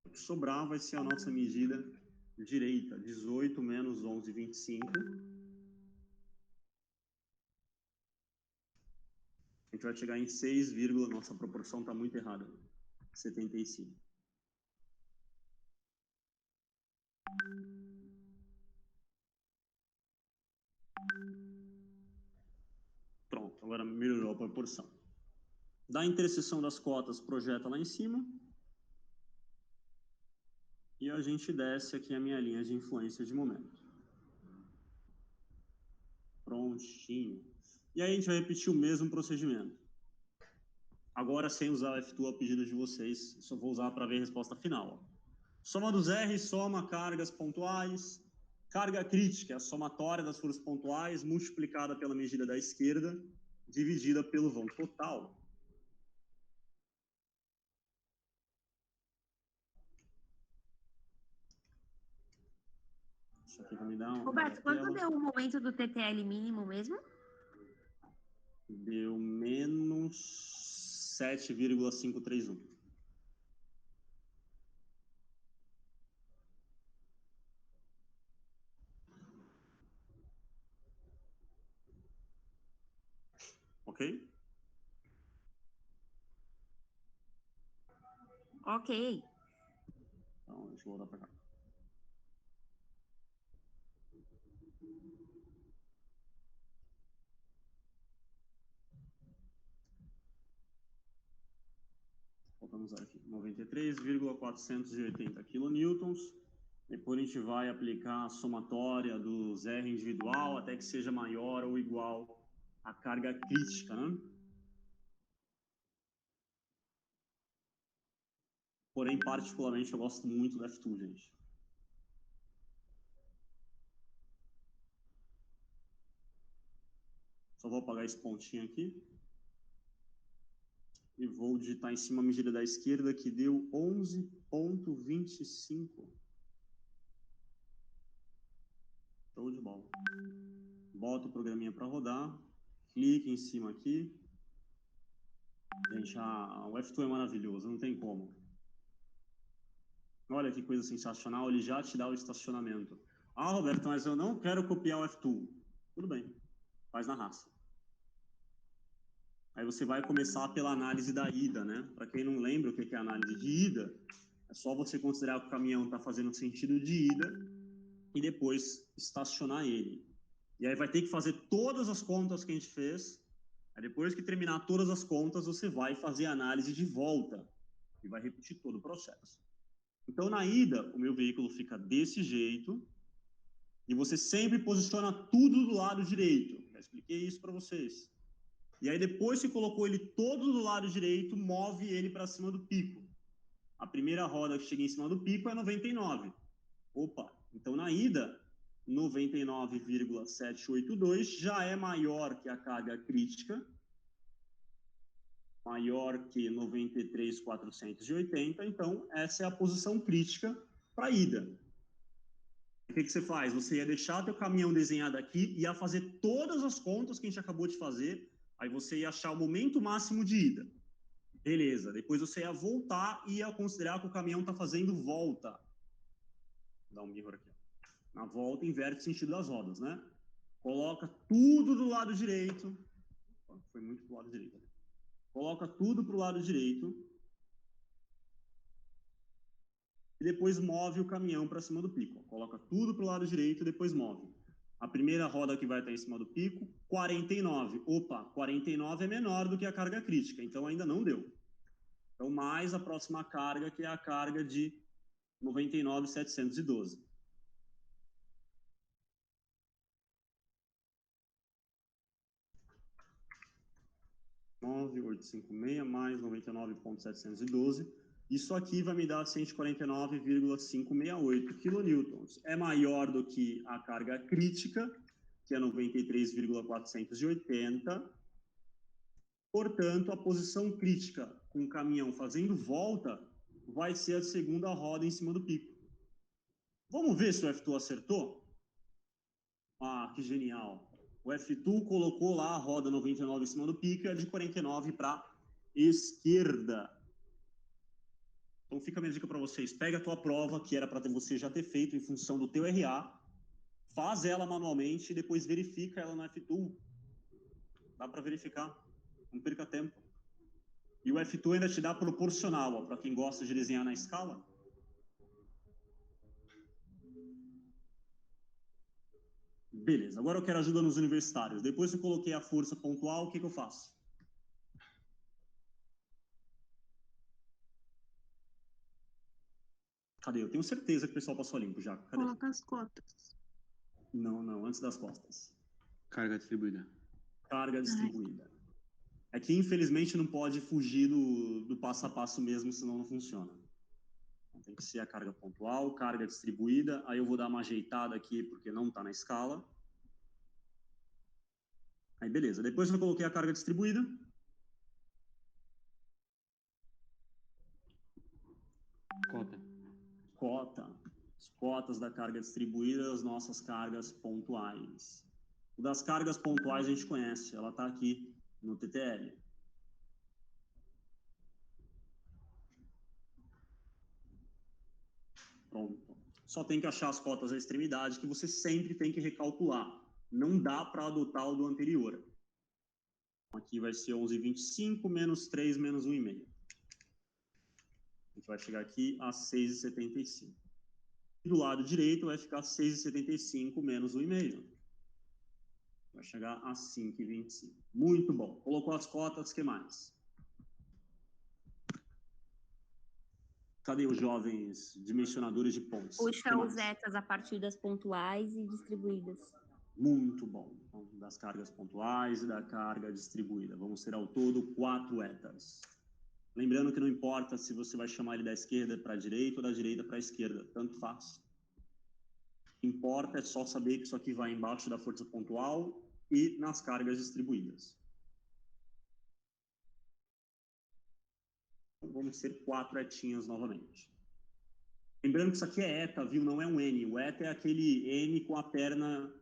O que sobrar vai ser a nossa medida direita, 18 menos 11,25. A gente vai chegar em 6, nossa proporção está muito errada, 75. Pronto, agora melhorou a proporção. Da interseção das cotas, projeta lá em cima. E a gente desce aqui a minha linha de influência de momento. Prontinho. E aí a gente vai repetir o mesmo procedimento. Agora sem usar o F2 a pedido de vocês, só vou usar para ver a resposta final. Ó. Soma dos R, soma cargas pontuais. Carga crítica, a somatória das forças pontuais, multiplicada pela medida da esquerda, dividida pelo vão total. Isso aqui vai me dar um... Roberto, quanto deu o momento do TTL mínimo mesmo? Deu menos 7,531. Ok? Ok. Então, deixa eu voltar para cá. Voltamos aqui. 93,480 quilonewtons. Depois a gente vai aplicar a somatória dos R individual até que seja maior ou igual à carga crítica, né? Porém, particularmente, eu gosto muito do F2, gente. Só vou apagar esse pontinho aqui. E vou digitar em cima a medida da esquerda, que deu 11,25. Show de bola. Bota o programinha para rodar. Clique em cima aqui. Gente, o F2 é maravilhoso, não tem como. Olha que coisa sensacional, ele já te dá o estacionamento. Ah, Roberto, mas eu não quero copiar o F2. Tudo bem, faz na raça. Aí você vai começar pela análise da ida, né? Para quem não lembra o que é a análise de ida, é só você considerar que o caminhão está fazendo sentido de ida e depois estacionar ele. E aí vai ter que fazer todas as contas que a gente fez. Aí depois que terminar todas as contas, você vai fazer a análise de volta e vai repetir todo o processo. Então, na ida, o meu veículo fica desse jeito e você sempre posiciona tudo do lado direito. Já expliquei isso para vocês. E aí, depois que colocou ele todo do lado direito, move ele para cima do pico. A primeira roda que chega em cima do pico é 99. Opa, então na ida, 99,782 já é maior que a carga crítica, maior que 93,480, então essa é a posição crítica para a ida. O que você faz? Você ia deixar teu caminhão desenhado aqui, ia fazer todas as contas que a gente acabou de fazer, aí você ia achar o momento máximo de ida. Beleza, depois você ia voltar e ia considerar que o caminhão está fazendo volta. Vou dar um mirror aqui. Na volta, inverte o sentido das rodas, né? Coloca tudo do lado direito. Foi muito pro lado direito. Coloca tudo pro lado direito. E depois move o caminhão para cima do pico. Coloca tudo pro lado direito e depois move. A primeira roda que vai estar em cima do pico, 49. Opa, 49 é menor do que a carga crítica, então ainda não deu. Então, mais a próxima carga, que é a carga de 99,712. mais 99,712. Isso aqui vai me dar 149,568 quilonewtons. É maior do que a carga crítica, que é 93,480. Portanto, a posição crítica com o caminhão fazendo volta vai ser a segunda roda em cima do pico. Vamos ver se o F2 acertou? Ah, que genial. O F2 colocou lá a roda 99 em cima do pico e a de 49 para esquerda. Então fica a minha dica para vocês. Pega a tua prova, que era para você já ter feito em função do teu RA, faz ela manualmente e depois verifica ela no F2. Dá para verificar. Não perca tempo. E o F2 ainda te dá proporcional, para quem gosta de desenhar na escala. Beleza, agora eu quero ajuda nos universitários. Depois que eu coloquei a força pontual, o que eu faço? Cadê? Eu tenho certeza que o pessoal passou limpo já. Cadê? Coloca as cotas. Não, antes das costas. Carga distribuída. Carga distribuída. É que, infelizmente, não pode fugir do passo a passo mesmo, senão não funciona. Então, tem que ser a carga pontual, carga distribuída. Aí eu vou dar uma ajeitada aqui, porque não está na escala. Aí, beleza. Depois que eu coloquei a carga distribuída, cota. As cotas da carga distribuída, as nossas cargas pontuais. O das cargas pontuais a gente conhece, ela está aqui no TTL. Pronto. Só tem que achar as cotas da extremidade, que você sempre tem que recalcular. Não dá para adotar o do anterior. Aqui vai ser 11,25 menos 3 menos 1,5. A gente vai chegar aqui a 6,75. Do lado direito vai ficar 6,75 menos 1,5. Vai chegar a 5,25. Muito bom. Colocou as cotas, o que mais? Cadê os jovens dimensionadores de pontos? Puxa os etas a partir das pontuais e distribuídas. Muito bom. Então, das cargas pontuais e da carga distribuída. Vamos ter ao todo 4 etas. Lembrando que não importa se você vai chamar ele da esquerda para a direita ou da direita para a esquerda. Tanto faz. O que importa é só saber que isso aqui vai embaixo da força pontual e nas cargas distribuídas. Então, vamos ter 4 etinhas novamente. Lembrando que isso aqui é eta, viu? Não é um N. O eta é aquele N com a perna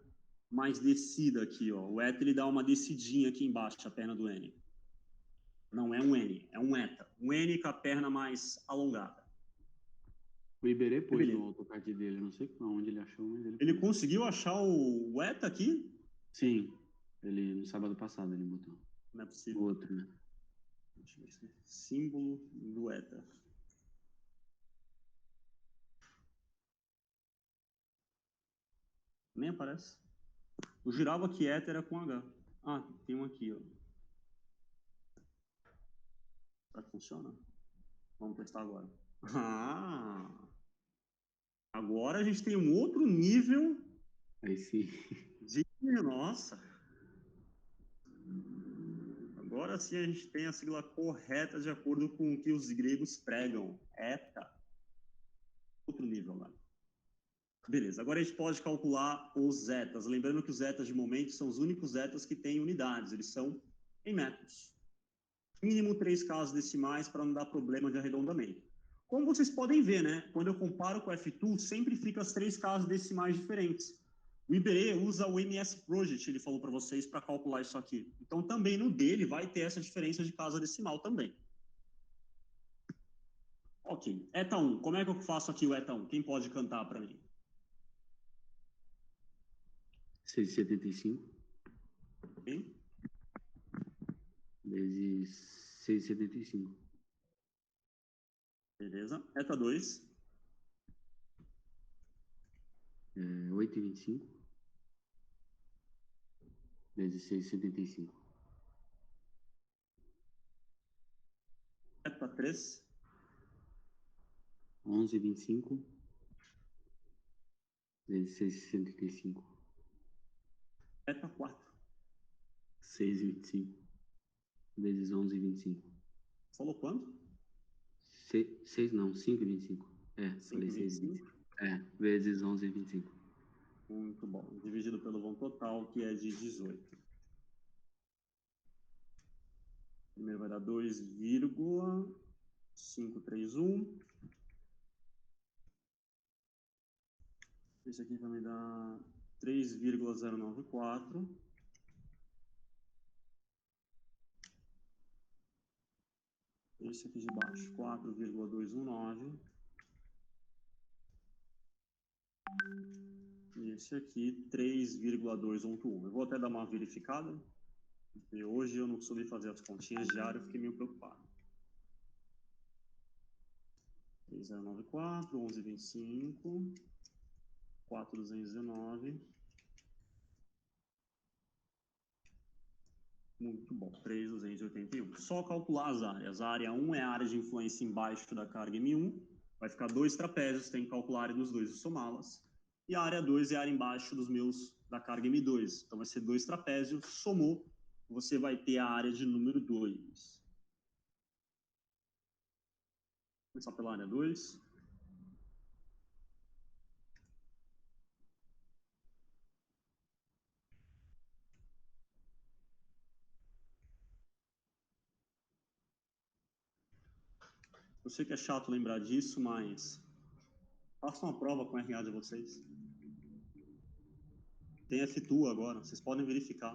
mais descida aqui, ó. O eta, ele dá uma descidinha aqui embaixo, a perna do N. Não é um N, é um eta. Um N com a perna mais alongada. O Iberê pôs no AutoCAD dele, não sei onde ele achou, mas ele conseguiu achar o eta aqui? Sim, ele no sábado passado ele botou. Não é possível. O outro, né? Deixa eu ver se símbolo do eta. Nem aparece. Eu jurava que eta era com H. Ah, tem um aqui, ó. Será que funciona? Vamos testar agora. Ah! Agora a gente tem um outro nível. Aí sim. Nossa! Agora sim a gente tem a sigla correta de acordo com o que os gregos pregam. Eta. Outro nível lá. Beleza, agora a gente pode calcular os zetas. Lembrando que os zetas de momento são os únicos zetas que têm unidades. Eles são em metros. Mínimo 3 casas decimais para não dar problema de arredondamento. Como vocês podem ver, né? Quando eu comparo com o F2, sempre fica as 3 casas decimais diferentes. O Iberê usa o MS Project, ele falou para vocês, para calcular isso aqui. Então, também no dele vai ter essa diferença de casa decimal também. Ok. Eta 1. Como é que eu faço aqui o Eta 1? Quem pode cantar para mim? 6,75. Ok. Vezes 6,75. Beleza. Eta 2. 8,25. Vezes 6,75. Eta 3. 11,25. Vezes 6,75. Eta 4. 6,25. Vezes 11,25. Falou quanto? 6 não, 5,25. Falei 6,25. Vezes 11,25. Muito bom. Dividido pelo vão total, que é de 18. Primeiro vai dar 2,531. Esse aqui vai me dar 3,094. Esse aqui de baixo, 4,219. E esse aqui, 3,281. Eu vou até dar uma verificada, porque hoje eu não soube fazer as continhas diárias, eu fiquei meio preocupado. 3094, 1125, 4219. Muito bom, 3,281. Só calcular as áreas. A área 1 é a área de influência embaixo da carga M1. Vai ficar 2 trapézios, tem que calcular a área dos dois e somá-las. E a área 2 é a área embaixo dos meus da carga M2. Então vai ser 2 trapézios, somou, você vai ter a área de número 2. Vou começar pela área 2. Eu sei que é chato lembrar disso, mas façam uma prova com o RH de vocês. Tem FTU agora, vocês podem verificar.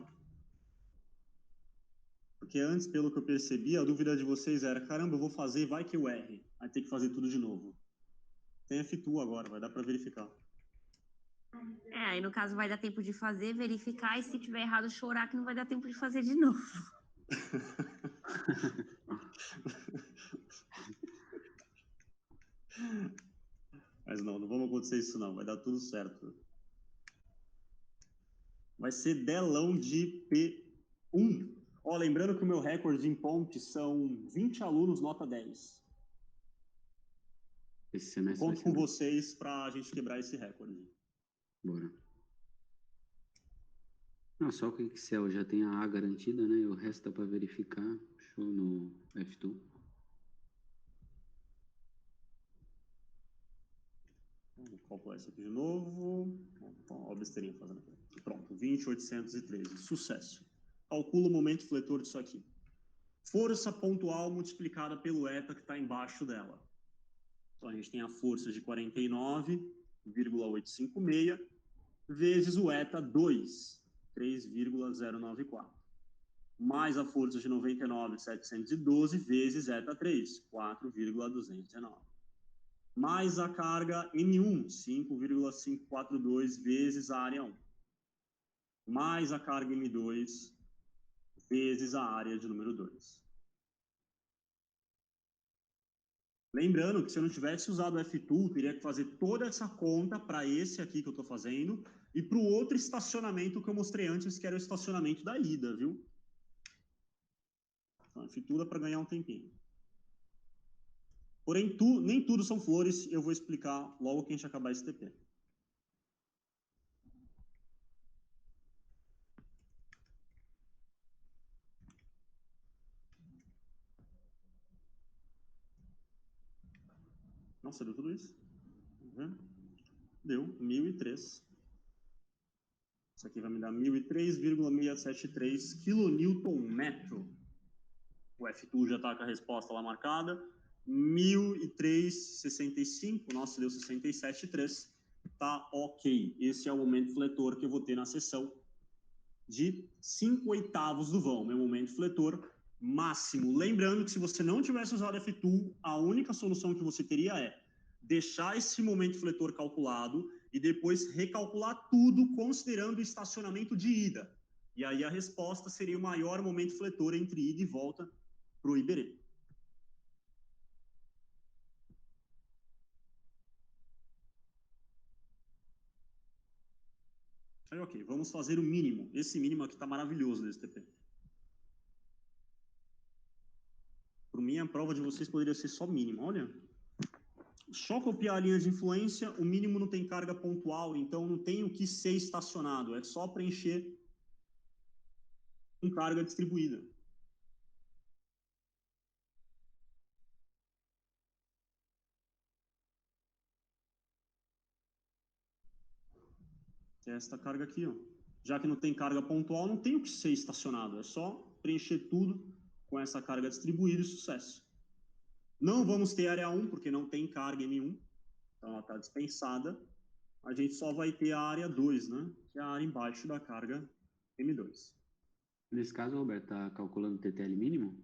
Porque antes, pelo que eu percebi, a dúvida de vocês era, caramba, eu vou fazer, vai que eu erre. Aí tem que fazer tudo de novo. Tem FTU agora, vai dar para verificar. Aí no caso vai dar tempo de fazer, verificar, e se tiver errado, chorar que não vai dar tempo de fazer de novo. Mas não vamos acontecer isso não, vai dar tudo certo. Vai ser delão de P1. Ó, lembrando que o meu recorde em ponte são 20 alunos, nota 10. Esse semestre Conto com vocês para a gente quebrar esse recorde. Bora. Não, só que o Excel já tem a A garantida, né? O resto dá para verificar. Show no F2. Vou calcular isso aqui de novo. Ó, a besteirinha fazendo aqui. Pronto, 20,813. Sucesso. Calcula o momento fletor disso aqui. Força pontual multiplicada pelo eta que está embaixo dela. Então, a gente tem a força de 49,856 vezes o eta 2, 3,094. Mais a força de 99,712 vezes eta 3, 4,219. Mais a carga M1, 5,542 vezes a área 1. Mais a carga M2 vezes a área de número 2. Lembrando que se eu não tivesse usado o F2, teria que fazer toda essa conta para esse aqui que eu estou fazendo e para o outro estacionamento que eu mostrei antes, que era o estacionamento da ida, viu? Então, F2 dá para ganhar um tempinho. Porém, nem tudo são flores, eu vou explicar logo que a gente acabar esse TP. Nossa, deu tudo isso? Uhum. Deu 1.003. Isso aqui vai me dar 1.003,673 kN/metro. O F2 já está com a resposta lá marcada. 1.003,65. Nossa, deu 67,3. Tá ok. Esse é o momento fletor que eu vou ter na sessão de 5/8 do vão. Meu momento fletor máximo. Lembrando que se você não tivesse usado F2, a única solução que você teria é deixar esse momento fletor calculado e depois recalcular tudo considerando o estacionamento de ida. E aí a resposta seria o maior momento fletor entre ida e volta para o Iberê. Aí, ok, vamos fazer o mínimo. Esse mínimo aqui está maravilhoso desse TP. Por mim, a prova de vocês poderia ser só mínimo. Olha, só copiar a linha de influência, o mínimo não tem carga pontual, então não tem o que ser estacionado. É só preencher com carga distribuída. Que é esta carga aqui, ó. Já que não tem carga pontual, não tem o que ser estacionado. É só preencher tudo com essa carga distribuída e sucesso. Não vamos ter área 1, porque não tem carga M1. Então, ela está dispensada. A gente só vai ter a área 2, né? Que é a área embaixo da carga M2. Nesse caso, Roberto, está calculando o TTL mínimo?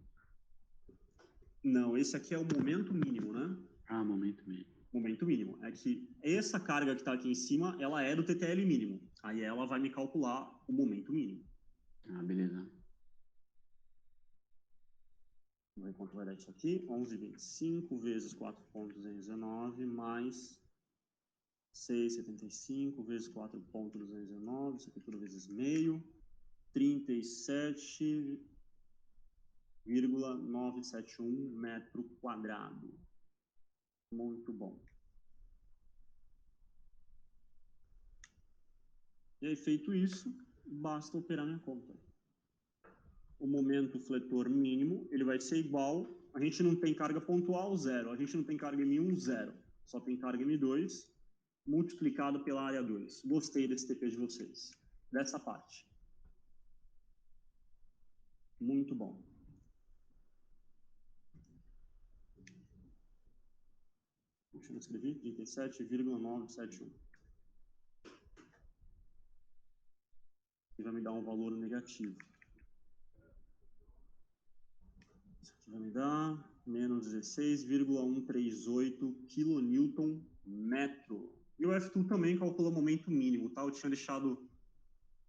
Não, esse aqui é o momento mínimo, né? Ah, momento mesmo. Momento mínimo. É que essa carga que está aqui em cima, ela é do TTL mínimo. Aí ela vai me calcular o momento mínimo. Ah, beleza. Vamos ver quanto vai dar isso aqui. 11,25 vezes 4,219 mais 6,75 vezes 4,219, isso aqui tudo vezes meio. 37,971 metro quadrado. Muito bom. E aí, feito isso, basta operar minha conta. O momento fletor mínimo, ele vai ser igual, a gente não tem carga pontual, 0. A gente não tem carga M1, 0. Só tem carga M2, multiplicado pela área 2. Gostei desse TP de vocês. Dessa parte. Muito bom. Deixa eu escrever, 37,971. E vai me dar um valor negativo. Isso aqui vai me dar menos 16,138 kN metro. E o F2 também calcula o momento mínimo, tá? Eu tinha deixado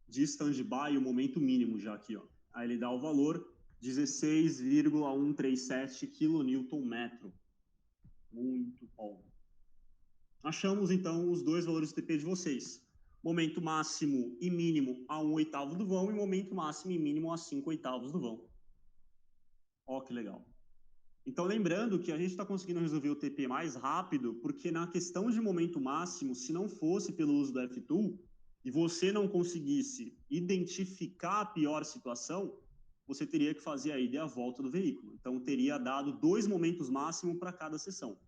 de stand-by o momento mínimo já aqui, ó. Aí ele dá o valor 16,137 kN metro. Muito bom. Achamos, então, os dois valores do TP de vocês. Momento máximo e mínimo a 1/8 do vão e momento máximo e mínimo a 5/8 do vão. Ó, que legal. Então, lembrando que a gente está conseguindo resolver o TP mais rápido, porque na questão de momento máximo, se não fosse pelo uso do F-Tool, e você não conseguisse identificar a pior situação, você teria que fazer a ida e a volta do veículo. Então, teria dado 2 momentos máximo para cada sessão.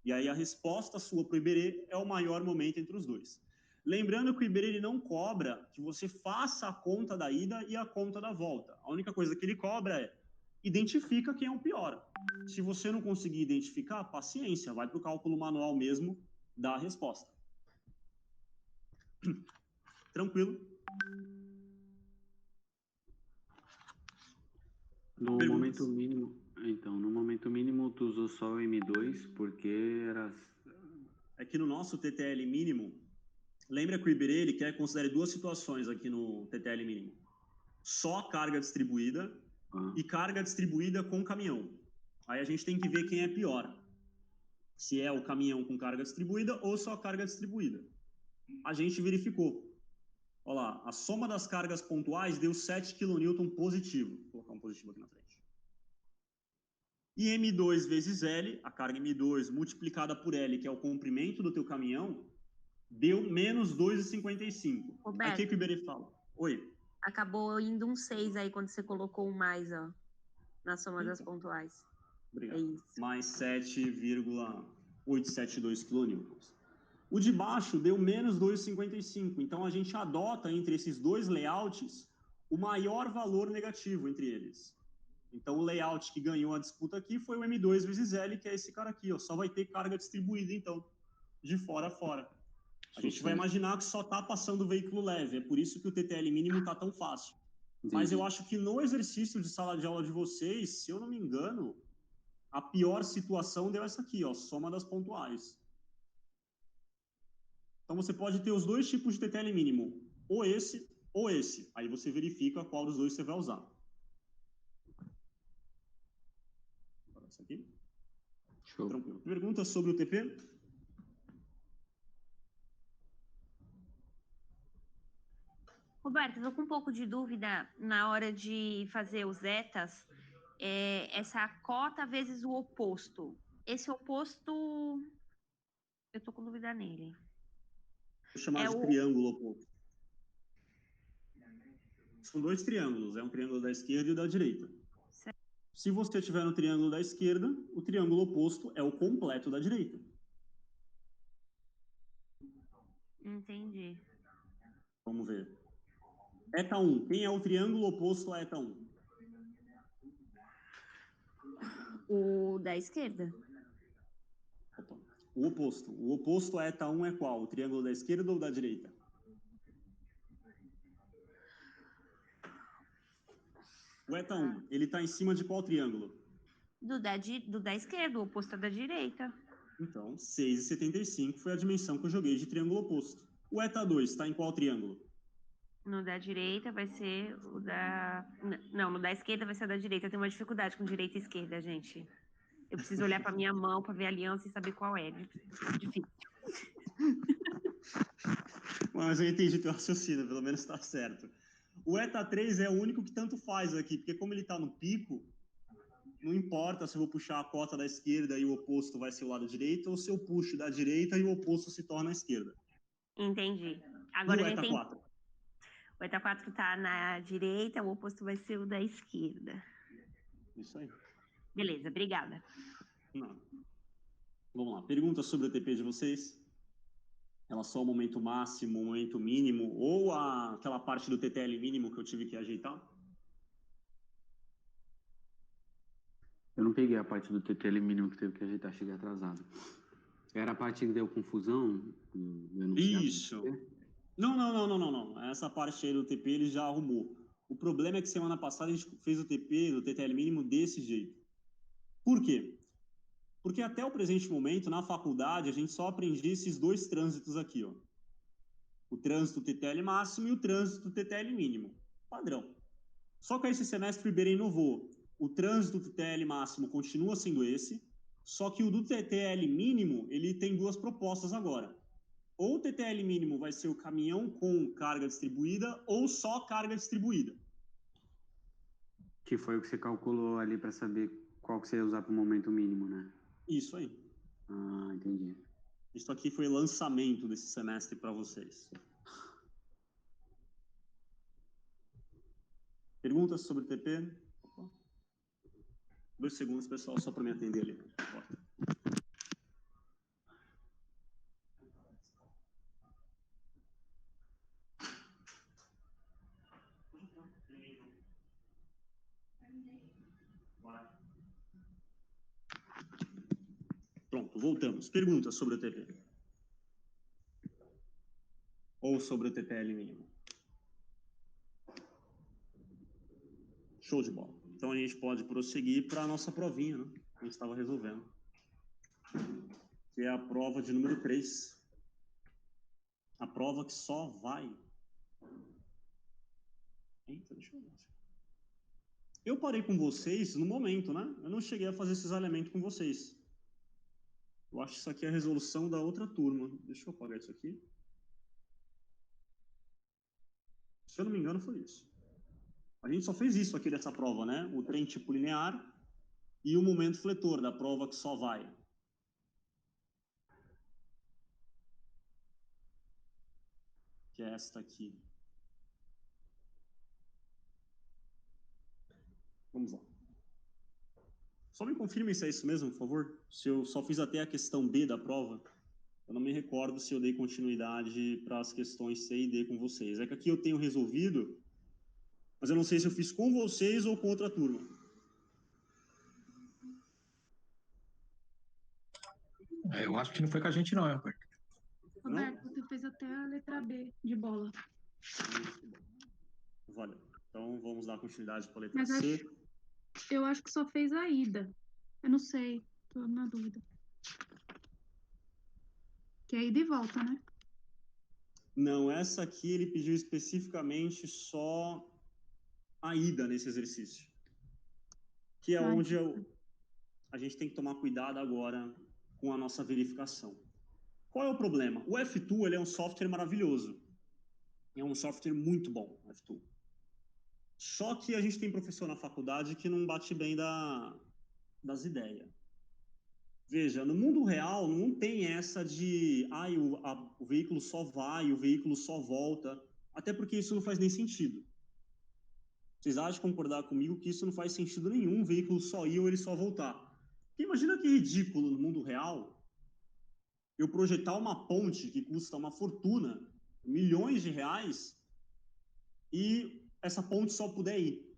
E aí a resposta sua para o Iberê é o maior momento entre os dois. Lembrando que o Iberê ele não cobra que você faça a conta da ida e a conta da volta. A única coisa que ele cobra é identifica quem é o pior. Se você não conseguir identificar, paciência, vai para o cálculo manual mesmo da resposta. Tranquilo? No Perguntas? momento mínimo, então, no momento mínimo tu usou só o M2 porque era... É que no nosso TTL mínimo, lembra que o Iberê ele quer considerar duas situações aqui no TTL mínimo. Só carga distribuída e carga distribuída com caminhão. Aí a gente tem que ver quem é pior. Se é o caminhão com carga distribuída ou só carga distribuída. A gente verificou. Olha lá, a soma das cargas pontuais deu 7 kN positivo. Vou colocar um positivo aqui na frente. E M2 vezes L, a carga M2 multiplicada por L, que é o comprimento do teu caminhão, deu menos 2,55. Aí o que o Iberê fala? Oi. Acabou indo um 6 aí quando você colocou um mais, ó, na soma das pontuais. Obrigado. É isso. Mais 7,872 kN. O de baixo deu menos 2,55. Então, a gente adota entre esses dois layouts o maior valor negativo entre eles. Então, o layout que ganhou a disputa aqui foi o M2 vezes L, que é esse cara aqui. Ó. Só vai ter carga distribuída, então, de fora a fora. A gente vai imaginar que só está passando o veículo leve. É por isso que o TTL mínimo está tão fácil. Mas eu acho que no exercício de sala de aula de vocês, se eu não me engano, a pior situação deu essa aqui, ó, soma das pontuais. Então, você pode ter os dois tipos de TTL mínimo, ou esse ou esse. Aí você verifica qual dos dois você vai usar. Agora esse aqui. Show. Tranquilo. Perguntas sobre o TP? Roberto, eu tô com um pouco de dúvida na hora de fazer os etas, essa cota vezes o oposto. Esse oposto, eu tô com dúvida nele. Vou chamar de triângulo oposto. São dois triângulos, é um triângulo da esquerda e da direita. Certo. Se você estiver no triângulo da esquerda, o triângulo oposto é o completo da direita. Entendi. Vamos ver. Eta 1. Quem é o triângulo oposto a eta 1? O da esquerda. Opa. O oposto. O oposto a eta 1 é qual? O triângulo da esquerda ou da direita? O eta 1, ele está em cima de qual triângulo? Do da esquerda, o oposto da direita. Então, 6,75 foi a dimensão que eu joguei de triângulo oposto. O eta 2 está em qual triângulo? No da direita vai ser o da... Não, no da esquerda vai ser o da direita. Eu tenho uma dificuldade com direita e esquerda, gente. Eu preciso olhar para minha mão para ver a aliança e saber qual é. Difícil. Mas eu entendi teu raciocínio, pelo menos está certo. O eta 3 é o único que tanto faz aqui, porque como ele está no pico, não importa se eu vou puxar a cota da esquerda e o oposto vai ser o lado direito, ou se eu puxo da direita e o oposto se torna a esquerda. Entendi. E Agora o eu eta entendi. 4? O eta 4 está na direita, o oposto vai ser o da esquerda. Isso aí. Beleza, obrigada. Não. Vamos lá. Perguntas sobre o TP de vocês? Em relação ao momento máximo, momento mínimo, ou aquela parte do TTL mínimo que eu tive que ajeitar? Eu não peguei a parte do TTL mínimo que teve que ajeitar, cheguei atrasado. Era a parte que deu confusão? Isso. Não. Essa parte aí do TP ele já arrumou. O problema é que semana passada a gente fez o TP do TTL mínimo desse jeito. Por quê? Porque até o presente momento, na faculdade, a gente só aprendia esses dois trânsitos aqui, ó. O trânsito TTL máximo e o trânsito TTL mínimo. Padrão. Só que aí esse semestre o Iberê inovou. O trânsito TTL máximo continua sendo esse, só que o do TTL mínimo, ele tem duas propostas agora. Ou o TTL mínimo vai ser o caminhão com carga distribuída, ou só carga distribuída. Que foi o que você calculou ali para saber qual que você ia usar para o momento mínimo, né? Isso aí. Ah, entendi. Isso aqui foi lançamento desse semestre para vocês. Perguntas sobre o TP? 2 segundos, pessoal, só para me atender ali. Pronto, voltamos. Perguntas sobre o TP? Ou sobre o TTL mínimo? Show de bola. Então a gente pode prosseguir para a nossa provinha, né? Que a gente estava resolvendo. Que é a prova de número 3. A prova que só vai... Eita, deixa eu ver. Eu parei com vocês no momento, né? Eu não cheguei a fazer esse alinhamento com vocês. Eu acho que isso aqui é a resolução da outra turma. Deixa eu apagar isso aqui. Se eu não me engano, foi isso. A gente só fez isso aqui dessa prova, né? O trem tipo linear e o momento fletor da prova que só vai. Que é esta aqui. Vamos lá. Só me confirme se é isso mesmo, por favor. Se eu só fiz até a questão B da prova, eu não me recordo se eu dei continuidade para as questões C e D com vocês. É que aqui eu tenho resolvido, mas eu não sei se eu fiz com vocês ou com outra turma. Eu acho que não foi com a gente, não, Roberto. Roberto, você fez até a letra B de bola. Valeu. Então, vamos dar continuidade para a letra Mas C. eu acho que só fez a ida. Eu não sei, tô na dúvida. Que é ida e volta, né? Não, essa aqui ele pediu especificamente só a ida nesse exercício. Que é onde a gente tem que tomar cuidado agora com a nossa verificação. Qual é o problema? O F2 ele é um software maravilhoso. É um software muito bom, o F2. Só que a gente tem professor na faculdade que não bate bem das ideias. Veja, no mundo real não tem essa de o veículo só vai, o veículo só volta, até porque isso não faz nem sentido. Vocês acham de concordar comigo que isso não faz sentido nenhum, o veículo só ir ou ele só voltar? Porque imagina que ridículo no mundo real eu projetar uma ponte que custa uma fortuna, milhões de reais, e essa ponte só puder ir.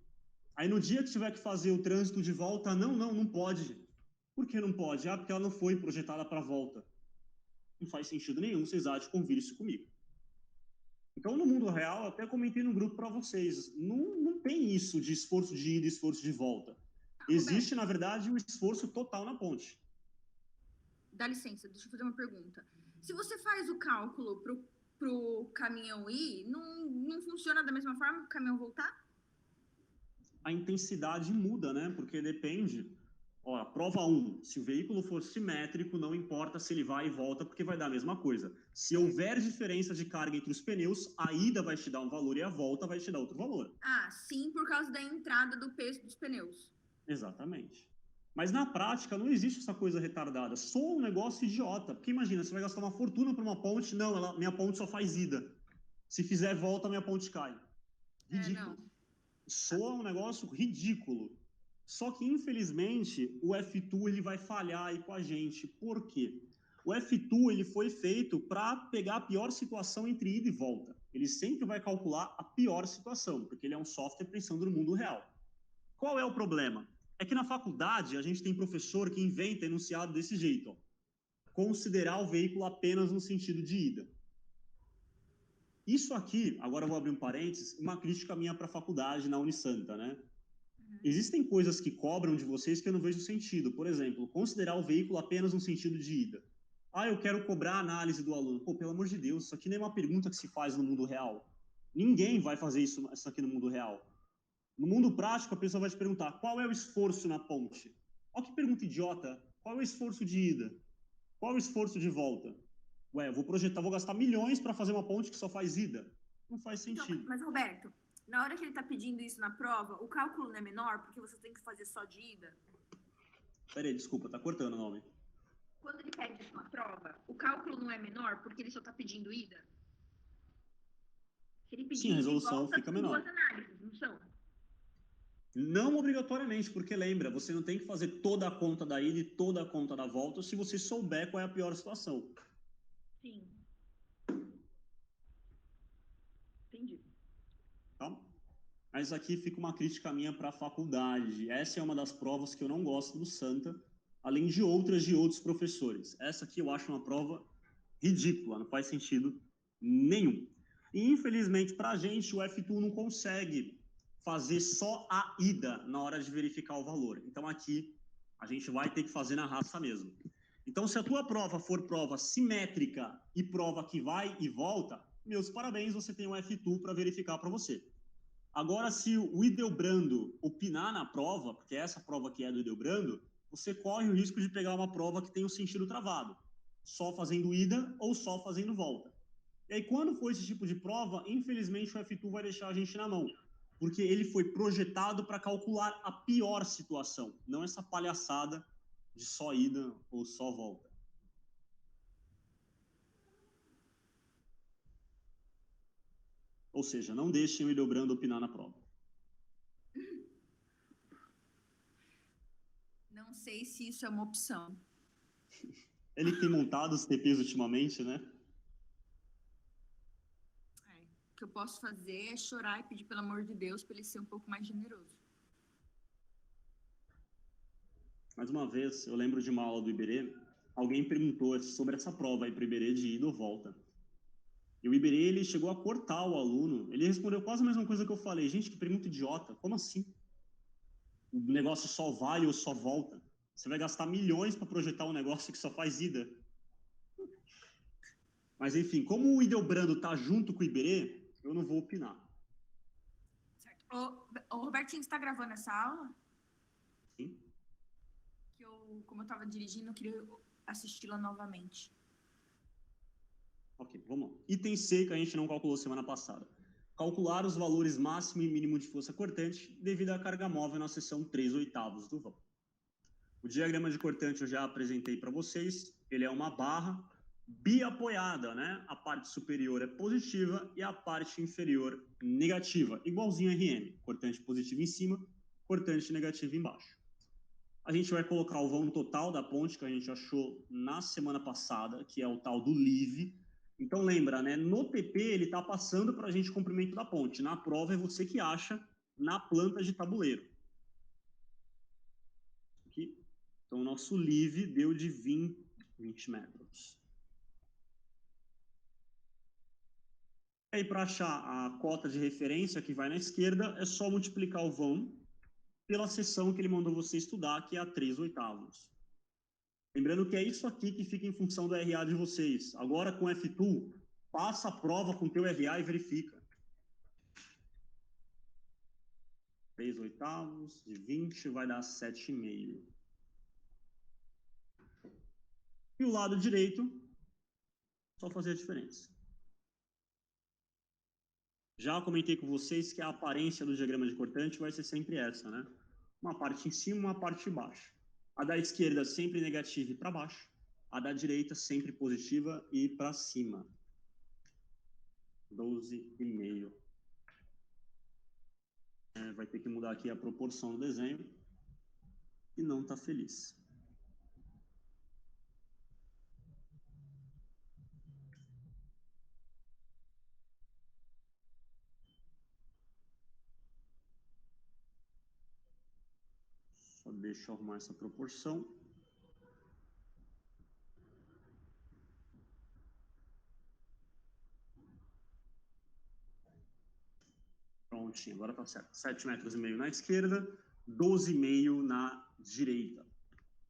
Aí no dia que tiver que fazer o trânsito de volta, não pode. Por que não pode? Porque ela não foi projetada para volta. Não faz sentido nenhum, vocês acham de convir isso comigo. Então, no mundo real, até comentei no grupo para vocês, não tem isso de esforço de ida e esforço de volta. Existe, na verdade, o esforço total na ponte. Dá licença, deixa eu fazer uma pergunta. Se você faz o cálculo pro caminhão ir, não funciona da mesma forma que o caminhão voltar? A intensidade muda, né? Porque depende. Ó, prova 1, se o veículo for simétrico, não importa se ele vai e volta, porque vai dar a mesma coisa. Se houver diferença de carga entre os pneus, a ida vai te dar um valor e a volta vai te dar outro valor. Ah, sim, por causa da entrada do peso dos pneus. Exatamente. Mas na prática não existe essa coisa retardada. Só um negócio idiota. Porque imagina, você vai gastar uma fortuna para uma ponte, não, minha ponte só faz ida. Se fizer volta, minha ponte cai. Ridículo. Soa um negócio ridículo. Só que, infelizmente, o F2 ele vai falhar aí com a gente. Por quê? O F2 ele foi feito para pegar a pior situação entre ida e volta. Ele sempre vai calcular a pior situação, porque ele é um software pensando no mundo real. Qual é o problema? É que na faculdade a gente tem professor que inventa enunciado desse jeito. Ó. Considerar o veículo apenas no sentido de ida. Isso aqui, agora eu vou abrir um parênteses, uma crítica minha para a faculdade na Unisanta, né? Existem coisas que cobram de vocês que eu não vejo sentido. Por exemplo, considerar o veículo apenas no sentido de ida. Ah, eu quero cobrar a análise do aluno. Pô, pelo amor de Deus, isso aqui nem é uma pergunta que se faz no mundo real. Ninguém vai fazer isso aqui no mundo real. No mundo prático, a pessoa vai te perguntar qual é o esforço na ponte. Olha que pergunta idiota. Qual é o esforço de ida? Qual é o esforço de volta? Ué, eu vou projetar, vou gastar milhões para fazer uma ponte que só faz ida. Não faz sentido. Então, mas, Roberto, na hora que ele está pedindo isso na prova, o cálculo não é menor, porque você tem que fazer só de ida? Peraí, desculpa, tá cortando o nome. Quando ele pede isso na prova, o cálculo não é menor, porque ele só está pedindo ida? Se ele pedir Sim, a resolução volta, fica são menor. duas análises, não são? Não obrigatoriamente, porque lembra, você não tem que fazer toda a conta da ida e toda a conta da volta se você souber qual é a pior situação. Sim. Entendi. Tá? Mas aqui fica uma crítica minha para a faculdade. Essa é uma das provas que eu não gosto do Santa, além de outras de outros professores. Essa aqui eu acho uma prova ridícula, não faz sentido nenhum. E, infelizmente, para a gente, o F2 não consegue fazer só a ida na hora de verificar o valor. Então, aqui, a gente vai ter que fazer na raça mesmo. Então, se a tua prova for prova simétrica e prova que vai e volta, meus parabéns, você tem o F2 para verificar para você. Agora, se o Ideobrando opinar na prova, porque essa prova aqui é do Ideobrando, você corre o risco de pegar uma prova que tem o sentido travado, só fazendo ida ou só fazendo volta. E aí, quando for esse tipo de prova, infelizmente o F2 vai deixar a gente na mão, porque ele foi projetado para calcular a pior situação, não essa palhaçada de só ida ou só volta. Ou seja, não deixem o Ideobrando opinar na prova. Não sei se isso é uma opção. Ele que tem montado os TPs ultimamente, né? O que eu posso fazer é chorar e pedir, pelo amor de Deus, para ele ser um pouco mais generoso. Mais uma vez, eu lembro de uma aula do Iberê, alguém perguntou sobre essa prova aí para o Iberê de ida ou volta. E o Iberê, ele chegou a cortar o aluno. Ele respondeu quase a mesma coisa que eu falei. Gente, que pergunta idiota. Como assim? O negócio só vai ou só volta? Você vai gastar milhões para projetar um negócio que só faz ida. Mas, enfim, como o Ideobrando está junto com o Iberê, eu não vou opinar. Certo. Ô, Robertinho, você está gravando essa aula? Sim. Que como eu estava dirigindo, eu queria assisti-la novamente. Ok, vamos lá. Item C, que a gente não calculou semana passada. Calcular os valores máximo e mínimo de força cortante devido à carga móvel na seção 3/8 do vão. O diagrama de cortante eu já apresentei para vocês. Ele é uma barra biapoiada, né? A parte superior é positiva e a parte inferior negativa, igualzinho a RM. Cortante positivo em cima, cortante negativo embaixo. A gente vai colocar o vão total da ponte que a gente achou na semana passada, que é o tal do LIVE. Então lembra, né? No TP ele está passando para a gente o comprimento da ponte. Na prova é você que acha na planta de tabuleiro. Aqui. Então o nosso LIVE deu de 20 metros. E aí para achar a cota de referência que vai na esquerda, é só multiplicar o vão pela seção que ele mandou você estudar, que é a 3/8. Lembrando que é isso aqui que fica em função do RA de vocês. Agora, com F2, passa a prova com teu RA e verifica. 3/8 de 20 vai dar 7,5. E o lado direito, só fazer a diferença. Já comentei com vocês que a aparência do diagrama de cortante vai ser sempre essa, né? Uma parte em cima, uma parte embaixo. A da esquerda sempre negativa e para baixo. A da direita sempre positiva e para cima. 12,5. Vai ter que mudar aqui a proporção do desenho. E não está feliz. Só deixa eu arrumar essa proporção. Prontinho, agora está certo. 7,5 metros na esquerda, 12,5 na direita.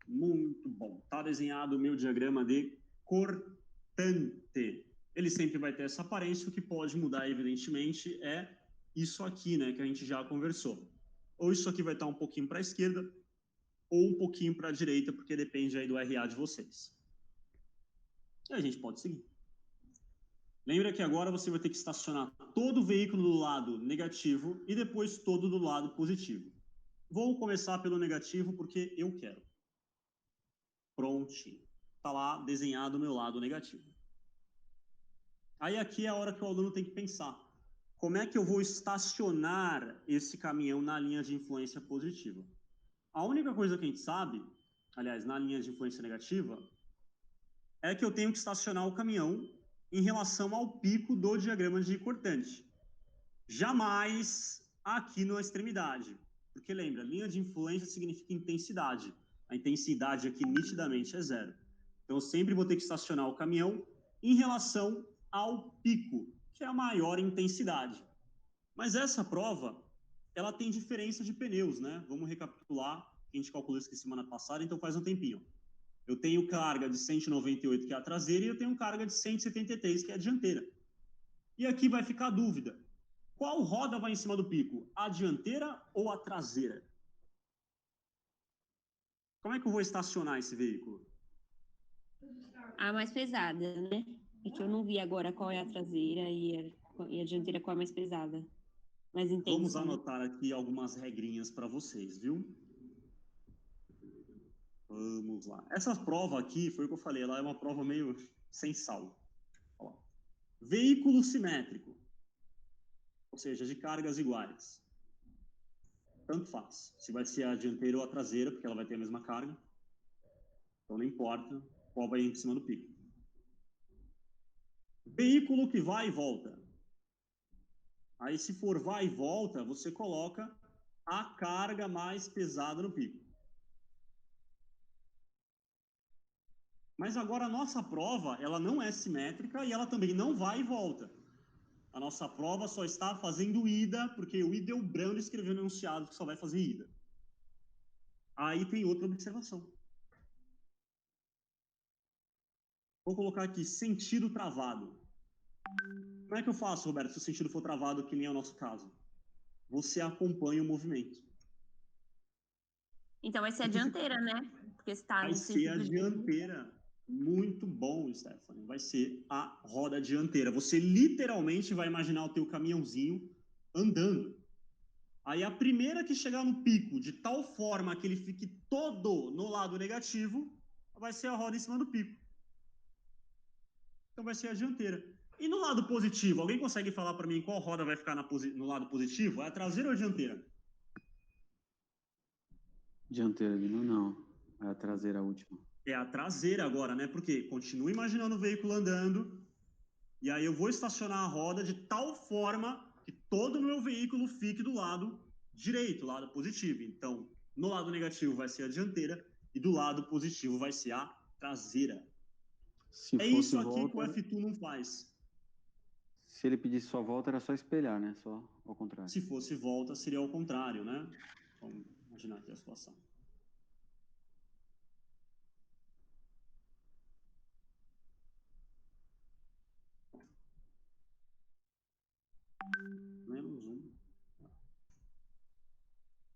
Muito bom. Está desenhado o meu diagrama de cortante. Ele sempre vai ter essa aparência. O que pode mudar, evidentemente, é isso aqui, né, que a gente já conversou. Ou isso aqui vai estar um pouquinho para a esquerda, ou um pouquinho para a direita, porque depende aí do RA de vocês. E a gente pode seguir. Lembra que agora você vai ter que estacionar todo o veículo do lado negativo e depois todo do lado positivo. Vou começar pelo negativo porque eu quero. Prontinho. Está lá desenhado o meu lado negativo. Aí aqui é a hora que o aluno tem que pensar. Como é que eu vou estacionar esse caminhão na linha de influência positiva? A única coisa que a gente sabe, aliás, na linha de influência negativa, é que eu tenho que estacionar o caminhão em relação ao pico do diagrama de cortante. Jamais aqui na extremidade. Porque lembra, linha de influência significa intensidade. A intensidade aqui nitidamente é 0. Então eu sempre vou ter que estacionar o caminhão em relação ao pico, que é a maior intensidade. Mas essa prova, ela tem diferença de pneus, né? Vamos recapitular, a gente calculou isso aqui semana passada, então faz um tempinho. Eu tenho carga de 198, que é a traseira, e eu tenho carga de 173, que é a dianteira. E aqui vai ficar a dúvida. Qual roda vai em cima do pico? A dianteira ou a traseira? Como é que eu vou estacionar esse veículo? A mais pesada, né? É que eu não vi agora qual é a traseira e a dianteira qual é a mais pesada. Mais intensa. Vamos anotar aqui algumas regrinhas para vocês, viu? Vamos lá. Essa prova aqui, foi o que eu falei, ela é uma prova meio sem sal. Ó. Veículo simétrico, ou seja, de cargas iguais. Tanto faz, se vai ser a dianteira ou a traseira, porque ela vai ter a mesma carga. Então não importa qual vai em cima do pico. Veículo que vai e volta. Aí se for vai e volta, você coloca a carga mais pesada no pico. Mas agora a nossa prova, ela não é simétrica e ela também não vai e volta. A nossa prova só está fazendo ida, porque o ida é o Brando escreveu no enunciado que só vai fazer ida. Aí tem outra observação. Vou colocar aqui sentido travado. Como é que eu faço, Roberto, se o sentido for travado, que nem é o nosso caso? Você acompanha o movimento. Então vai ser a dianteira, né? Porque está Vai no ser a sentido de... dianteira. Muito bom, Stephanie. Vai ser a roda dianteira. Você literalmente vai imaginar o teu caminhãozinho andando. Aí a primeira que chegar no pico, de tal forma que ele fique todo no lado negativo, vai ser a roda em cima do pico. Então vai ser a dianteira. E no lado positivo, alguém consegue falar para mim qual roda vai ficar no lado positivo? É a traseira ou a dianteira? Dianteira, não. É a traseira a última. É a traseira agora, né? Porque continua imaginando o veículo andando, e aí eu vou estacionar a roda de tal forma que todo o meu veículo fique do lado direito, lado positivo. Então, no lado negativo vai ser a dianteira e do lado positivo vai ser a traseira. Se É fosse isso aqui volta, que o F2 não faz. se ele pedisse só volta, era só espelhar, né? Só ao contrário. Se fosse volta, seria ao contrário, né? Então, Imaginar aqui a situação. Menos um.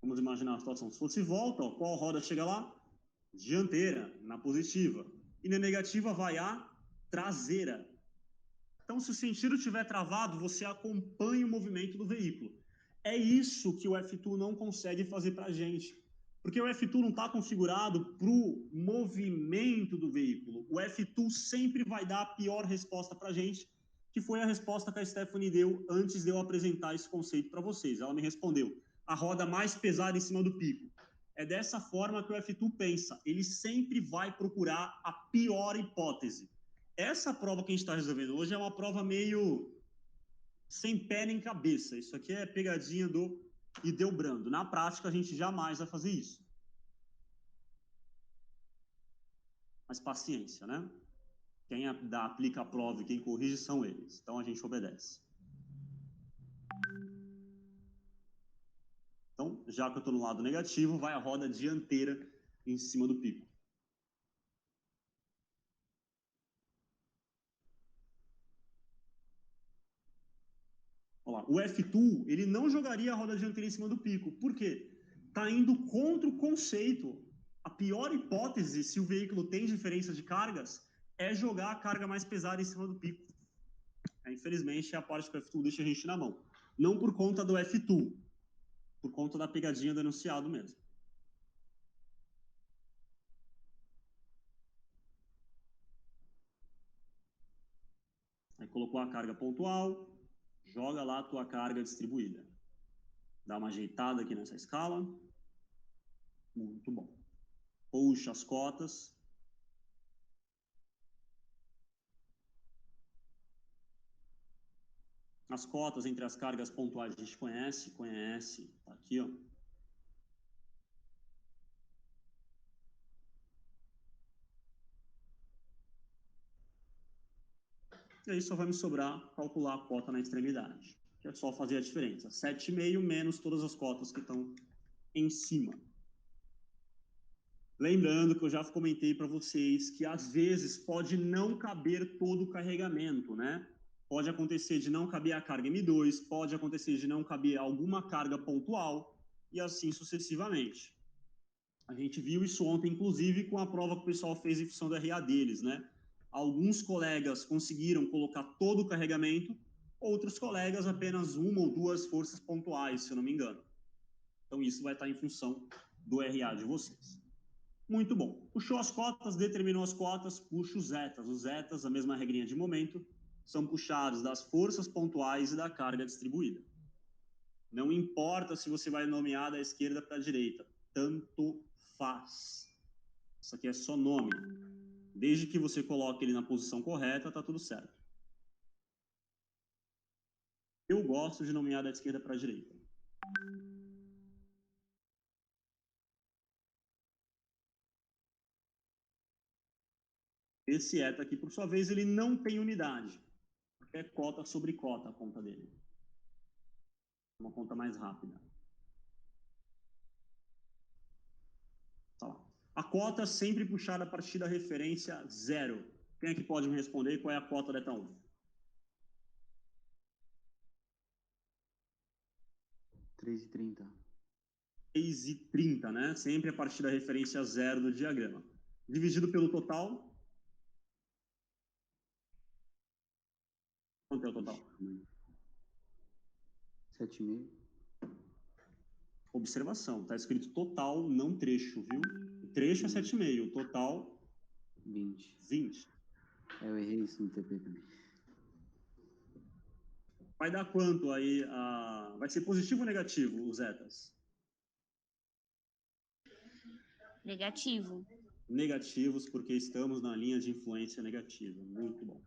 Vamos imaginar a situação. Se fosse volta, ó, qual roda chega lá? Dianteira, na positiva. E na negativa vai a traseira. Então, se o sentido estiver travado, você acompanha o movimento do veículo. É isso que o F2 não consegue fazer para a gente. Porque o F2 não está configurado para o movimento do veículo. O F2 sempre vai dar a pior resposta para a gente, que foi a resposta que a Stephanie deu antes de eu apresentar esse conceito para vocês. Ela me respondeu: a roda mais pesada em cima do pico. É dessa forma que o F2 pensa. Ele sempre vai procurar a pior hipótese. Essa prova que a gente está resolvendo hoje é uma prova meio sem pé nem cabeça. Isso aqui é pegadinha do e deu brando. Na prática, a gente jamais vai fazer isso. Mas paciência, né? Quem aplica a prova e quem corrige são eles. Então, a gente obedece. Então, já que eu estou no lado negativo, vai a roda dianteira em cima do pico. Olha lá, o F2, ele não jogaria a roda dianteira em cima do pico. Por quê? Está indo contra o conceito. A pior hipótese, se o veículo tem diferença de cargas, é jogar a carga mais pesada em cima do pico. Infelizmente, é a parte que o F2 deixa a gente na mão. Não por conta do F2, por conta da pegadinha do enunciado mesmo. Aí colocou a carga pontual, joga lá a tua carga distribuída. Dá uma ajeitada aqui nessa escala. Muito bom. Puxa as cotas. As cotas entre as cargas pontuais a gente conhece. Tá aqui, ó. E aí só vai me sobrar calcular a cota na extremidade, que é só fazer a diferença. 7,5 menos todas as cotas que estão em cima. Lembrando que eu já comentei para vocês que às vezes pode não caber todo o carregamento, né? Pode acontecer de não caber a carga M2, pode acontecer de não caber alguma carga pontual e assim sucessivamente. A gente viu isso ontem, inclusive, com a prova que o pessoal fez em função do RA deles, né? Alguns colegas conseguiram colocar todo o carregamento, outros colegas apenas uma ou duas forças pontuais, se eu não me engano. Então, isso vai estar em função do RA de vocês. Muito bom. Puxou as cotas, determinou as cotas, puxa os zetas. Os zetas, a mesma regrinha de momento, são puxados das forças pontuais e da carga distribuída. Não importa se você vai nomear da esquerda para a direita, tanto faz. Isso aqui é só nome. Desde que você coloque ele na posição correta, tá tudo certo. Eu gosto de nomear da esquerda para a direita. Esse eta aqui, por sua vez, ele não tem unidade. Porque é cota sobre cota a conta dele. Uma conta mais rápida. Tá lá. A cota sempre puxada a partir da referência 0. Quem é que pode me responder qual é a cota da eta 1? 3,30. 3,30, né? Sempre a partir da referência 0 do diagrama. Dividido pelo total. Quanto é o total? 7,5. Observação, está escrito total, não trecho, viu? O trecho é 7,5, o total 20. Eu errei isso no TP também. Vai dar quanto aí? Vai ser positivo ou negativo os zetas? Negativo. Negativos, porque estamos na linha de influência negativa. Muito bom.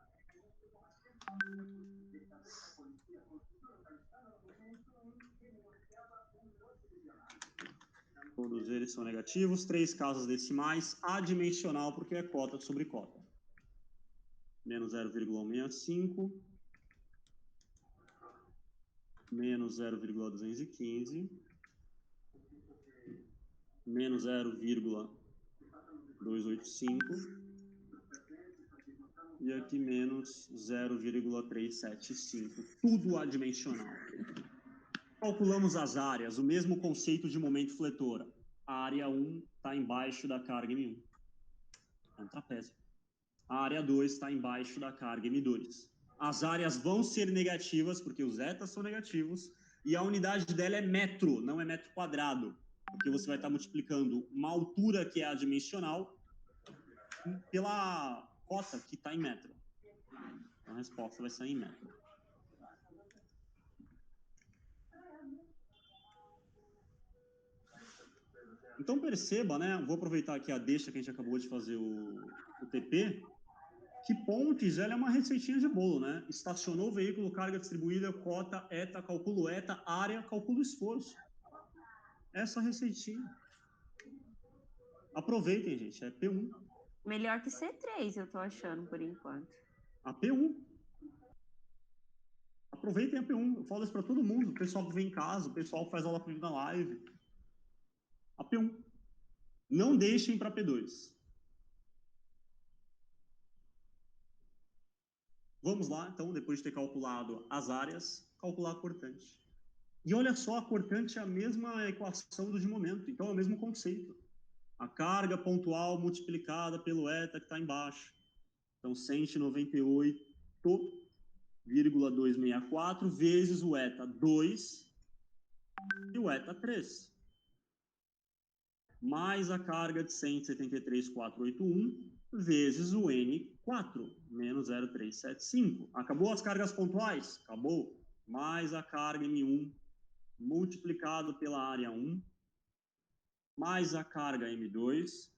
Todos eles são negativos. 3 casas decimais. Adimensional, porque é cota sobre cota. Menos 0,165. Menos 0,215. menos 0,285 e aqui menos 0,375, tudo adimensional. Calculamos as áreas, o mesmo conceito de momento fletora. A área 1 está embaixo da carga M1, é um trapézio. A área 2 está embaixo da carga M2. As áreas vão ser negativas, porque os etas são negativos, e a unidade dela é metro, não é metro quadrado, porque você vai estar multiplicando uma altura que é adimensional pela cota que está em metro. Então, a resposta vai sair em metro. Então, perceba, né? Vou aproveitar aqui a deixa que a gente acabou de fazer o TP, que pontes, ela é uma receitinha de bolo, né? Estacionou o veículo, carga distribuída, cota, eta, calculo eta, área, calculo esforço. Essa receitinha. Aproveitem, gente, é P1. Melhor que C3, eu tô achando, por enquanto. A P1. Aproveitem a P1. Eu falo isso para todo mundo. O pessoal que vem em casa, o pessoal que faz aula comigo na live. A P1. Não deixem para P2. Vamos lá, então, depois de ter calculado as áreas, calcular a cortante. E olha só, a cortante é a mesma equação do de momento, então é o mesmo conceito. A carga pontual multiplicada pelo eta que está embaixo. Então, 198,264 vezes o eta 2 e o eta 3. Mais a carga de 173,481 vezes o N4, menos 0,375. Acabou as cargas pontuais? Acabou. Mais a carga M1 multiplicado pela área 1, mais a carga M2,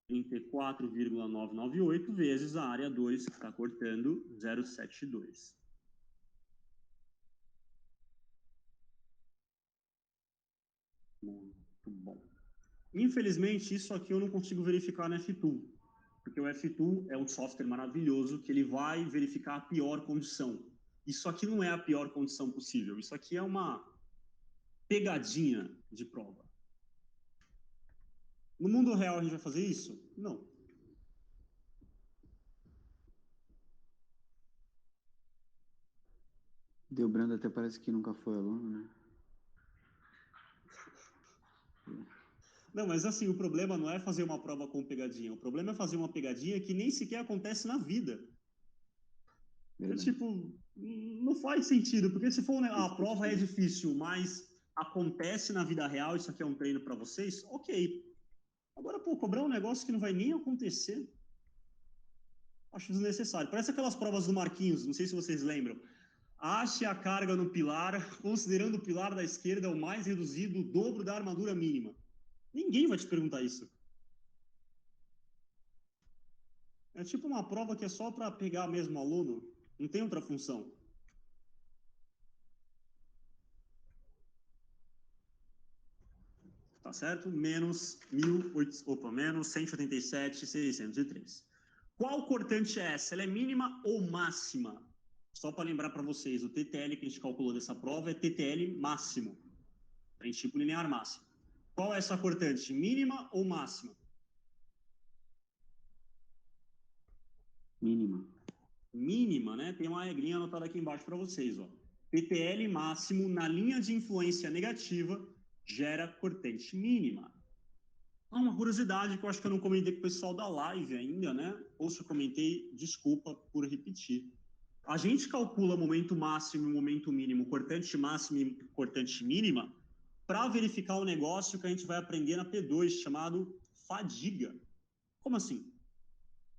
34,998 vezes a área 2, que está cortando 0,72. Muito bom. Infelizmente, isso aqui eu não consigo verificar no F2, porque o F2 é um software maravilhoso que ele vai verificar a pior condição. Isso aqui não é a pior condição possível, isso aqui é uma pegadinha de prova. No mundo real a gente vai fazer isso? Não. Delbrando até parece que nunca foi aluno, né? Não, mas assim, o problema não é fazer uma prova com pegadinha, o problema é fazer uma pegadinha que nem sequer acontece na vida. Tipo, não faz sentido, porque se for a prova é difícil, mas acontece na vida real, isso aqui é um treino para vocês, ok. Agora, pô, cobrar um negócio que não vai nem acontecer, acho desnecessário. Parece aquelas provas do Marquinhos, não sei se vocês lembram. Ache a carga no pilar, considerando o pilar da esquerda o mais reduzido, o dobro da armadura mínima. Ninguém vai te perguntar isso. É tipo uma prova que é só para pegar mesmo o aluno, não tem outra função. Tá certo? Menos 187,603. Qual cortante é essa? Ela é mínima ou máxima? Só para lembrar para vocês, o TTL que a gente calculou dessa prova é TTL máximo. Tem tipo linear máximo. Qual é essa cortante? Mínima ou máxima? Mínima. Mínima, né? Tem uma regrinha anotada aqui embaixo para vocês, ó. TTL máximo na linha de influência negativa gera cortante mínima. Uma curiosidade que eu acho que eu não comentei com o pessoal da live ainda, né? Ou se eu comentei, desculpa por repetir. A gente calcula momento máximo e momento mínimo, cortante máximo e cortante mínima, para verificar o negócio que a gente vai aprender na P2, chamado fadiga. Como assim?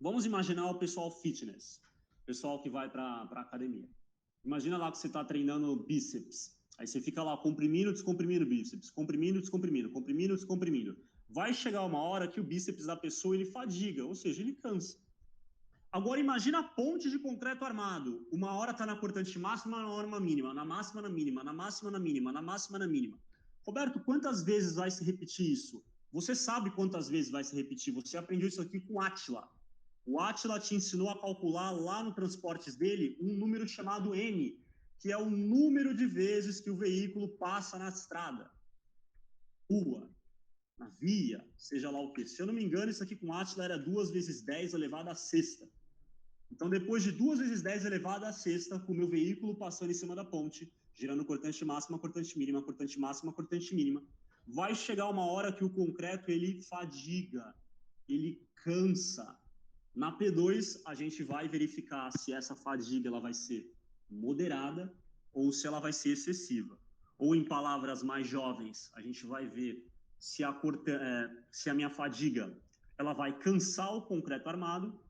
Vamos imaginar o pessoal fitness, pessoal que vai para a academia. Imagina lá que você está treinando bíceps. Aí você fica lá comprimindo, descomprimindo bíceps, comprimindo, descomprimindo, comprimindo, descomprimindo. Vai chegar uma hora que o bíceps da pessoa ele fadiga, ou seja, ele cansa. Agora imagina a ponte de concreto armado. Uma hora está na cortante máxima, na hora mínima, na máxima, na mínima, na máxima, na mínima, na máxima, na mínima. Roberto, quantas vezes vai se repetir isso? Você sabe quantas vezes vai se repetir. Você aprendeu isso aqui com o Átila. O Átila te ensinou a calcular lá no transportes dele um número chamado N, que é o número de vezes que o veículo passa na estrada. Rua. na via, seja lá o quê. Se eu não me engano, isso aqui com Átila era 2 vezes 10 elevado à sexta. Então, depois de 2 vezes 10 elevado à sexta, com o meu veículo passando em cima da ponte, girando cortante máxima, cortante mínima, cortante máxima, cortante mínima, vai chegar uma hora que o concreto, ele fadiga, ele cansa. Na P2, a gente vai verificar se essa fadiga ela vai ser moderada ou se ela vai ser excessiva. Ou, em palavras mais jovens, a gente vai ver se a minha fadiga ela vai cansar o concreto armado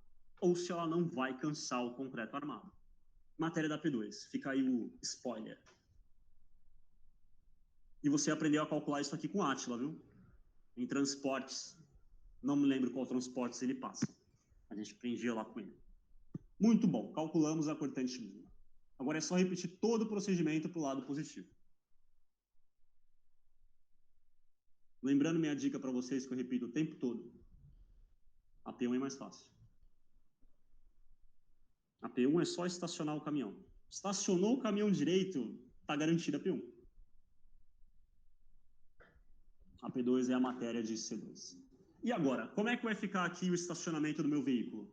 ou se ela não vai cansar o concreto armado. Matéria da P2, fica aí o spoiler. E você aprendeu a calcular isso aqui com Átila, viu? Em transportes, não me lembro qual transportes ele passa. A gente aprendia lá com ele. Muito bom, calculamos a cortante mínima. Agora é só repetir todo o procedimento para o lado positivo. Lembrando minha dica para vocês que eu repito o tempo todo. A P1 é mais fácil. A P1 é só estacionar o caminhão. Estacionou o caminhão direito, está garantida a P1. A P2 é a matéria de C2. E agora, como é que vai ficar aqui o estacionamento do meu veículo?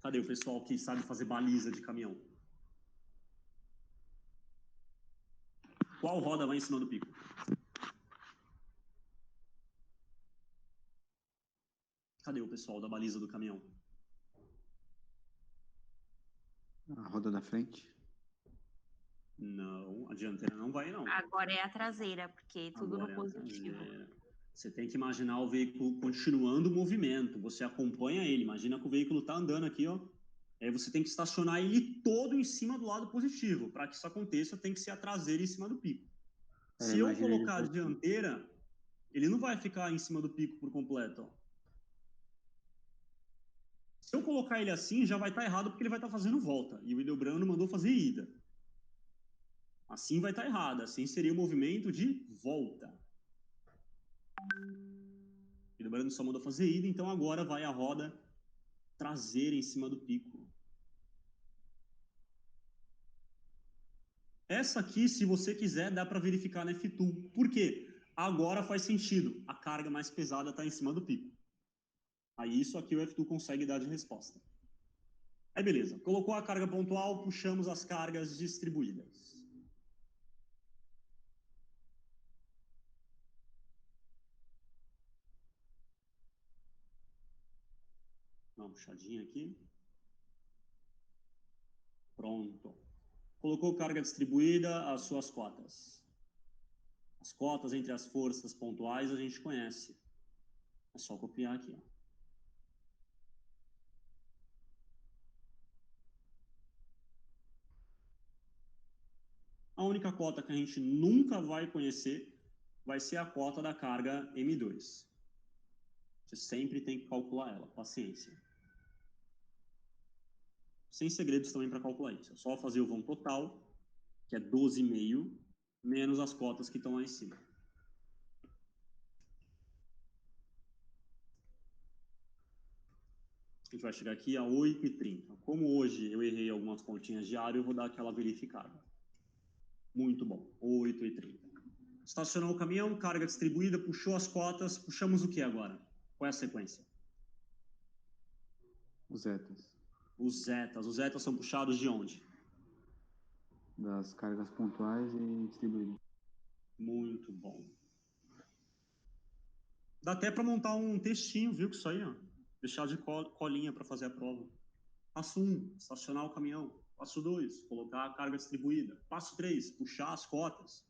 Cadê o pessoal que sabe fazer baliza de caminhão? Qual roda vai em cima do pico? Cadê o pessoal da baliza do caminhão? A roda da frente. Não, a dianteira não vai, não. Agora é a traseira, porque tudo Agora no positivo. Você tem que imaginar o veículo continuando o movimento. Você acompanha ele. Imagina que o veículo está andando aqui, ó. Aí você tem que estacionar ele todo em cima do lado positivo. Para que isso aconteça, tem que ser a traseira em cima do pico. Se eu colocar a dianteira, ele não vai ficar em cima do pico por completo, ó. Se eu colocar ele assim, já vai estar errado, porque ele vai estar fazendo volta. E o Hildebrando mandou fazer ida. Assim vai estar errado. Assim seria o movimento de volta. O Hildebrando só mandou fazer ida, então agora vai a roda traseira em cima do pico. Essa aqui, se você quiser, dá para verificar na F-Tool. Por quê? Agora faz sentido. A carga mais pesada está em cima do pico. Aí isso aqui o F-Tool consegue dar de resposta. Aí beleza. Colocou a carga pontual, puxamos as cargas distribuídas. Dá uma puxadinha aqui. Pronto. Colocou carga distribuída, as suas cotas. As cotas entre as forças pontuais a gente conhece. É só copiar aqui, ó. A única cota que a gente nunca vai conhecer vai ser a cota da carga M2. Você sempre tem que calcular ela, paciência. Sem segredos também para calcular isso. É só fazer o vão total, que é 12,5, menos as cotas que estão lá em cima. A gente vai chegar aqui a 8,30. Como hoje eu errei algumas continhas de área, eu vou dar aquela verificada. Muito bom, 8,30. Estacionou o caminhão, carga distribuída, puxou as cotas, puxamos o que agora? Qual é a sequência? Os zetas. Os zetas. Os zetas são puxados de onde? Das cargas pontuais e distribuídas. Muito bom. Dá até para montar um textinho, viu? Com isso aí, ó. Deixar de colinha para fazer a prova. Passo 1, estacionar o caminhão. Passo 2, colocar a carga distribuída. Passo 3, puxar as cotas.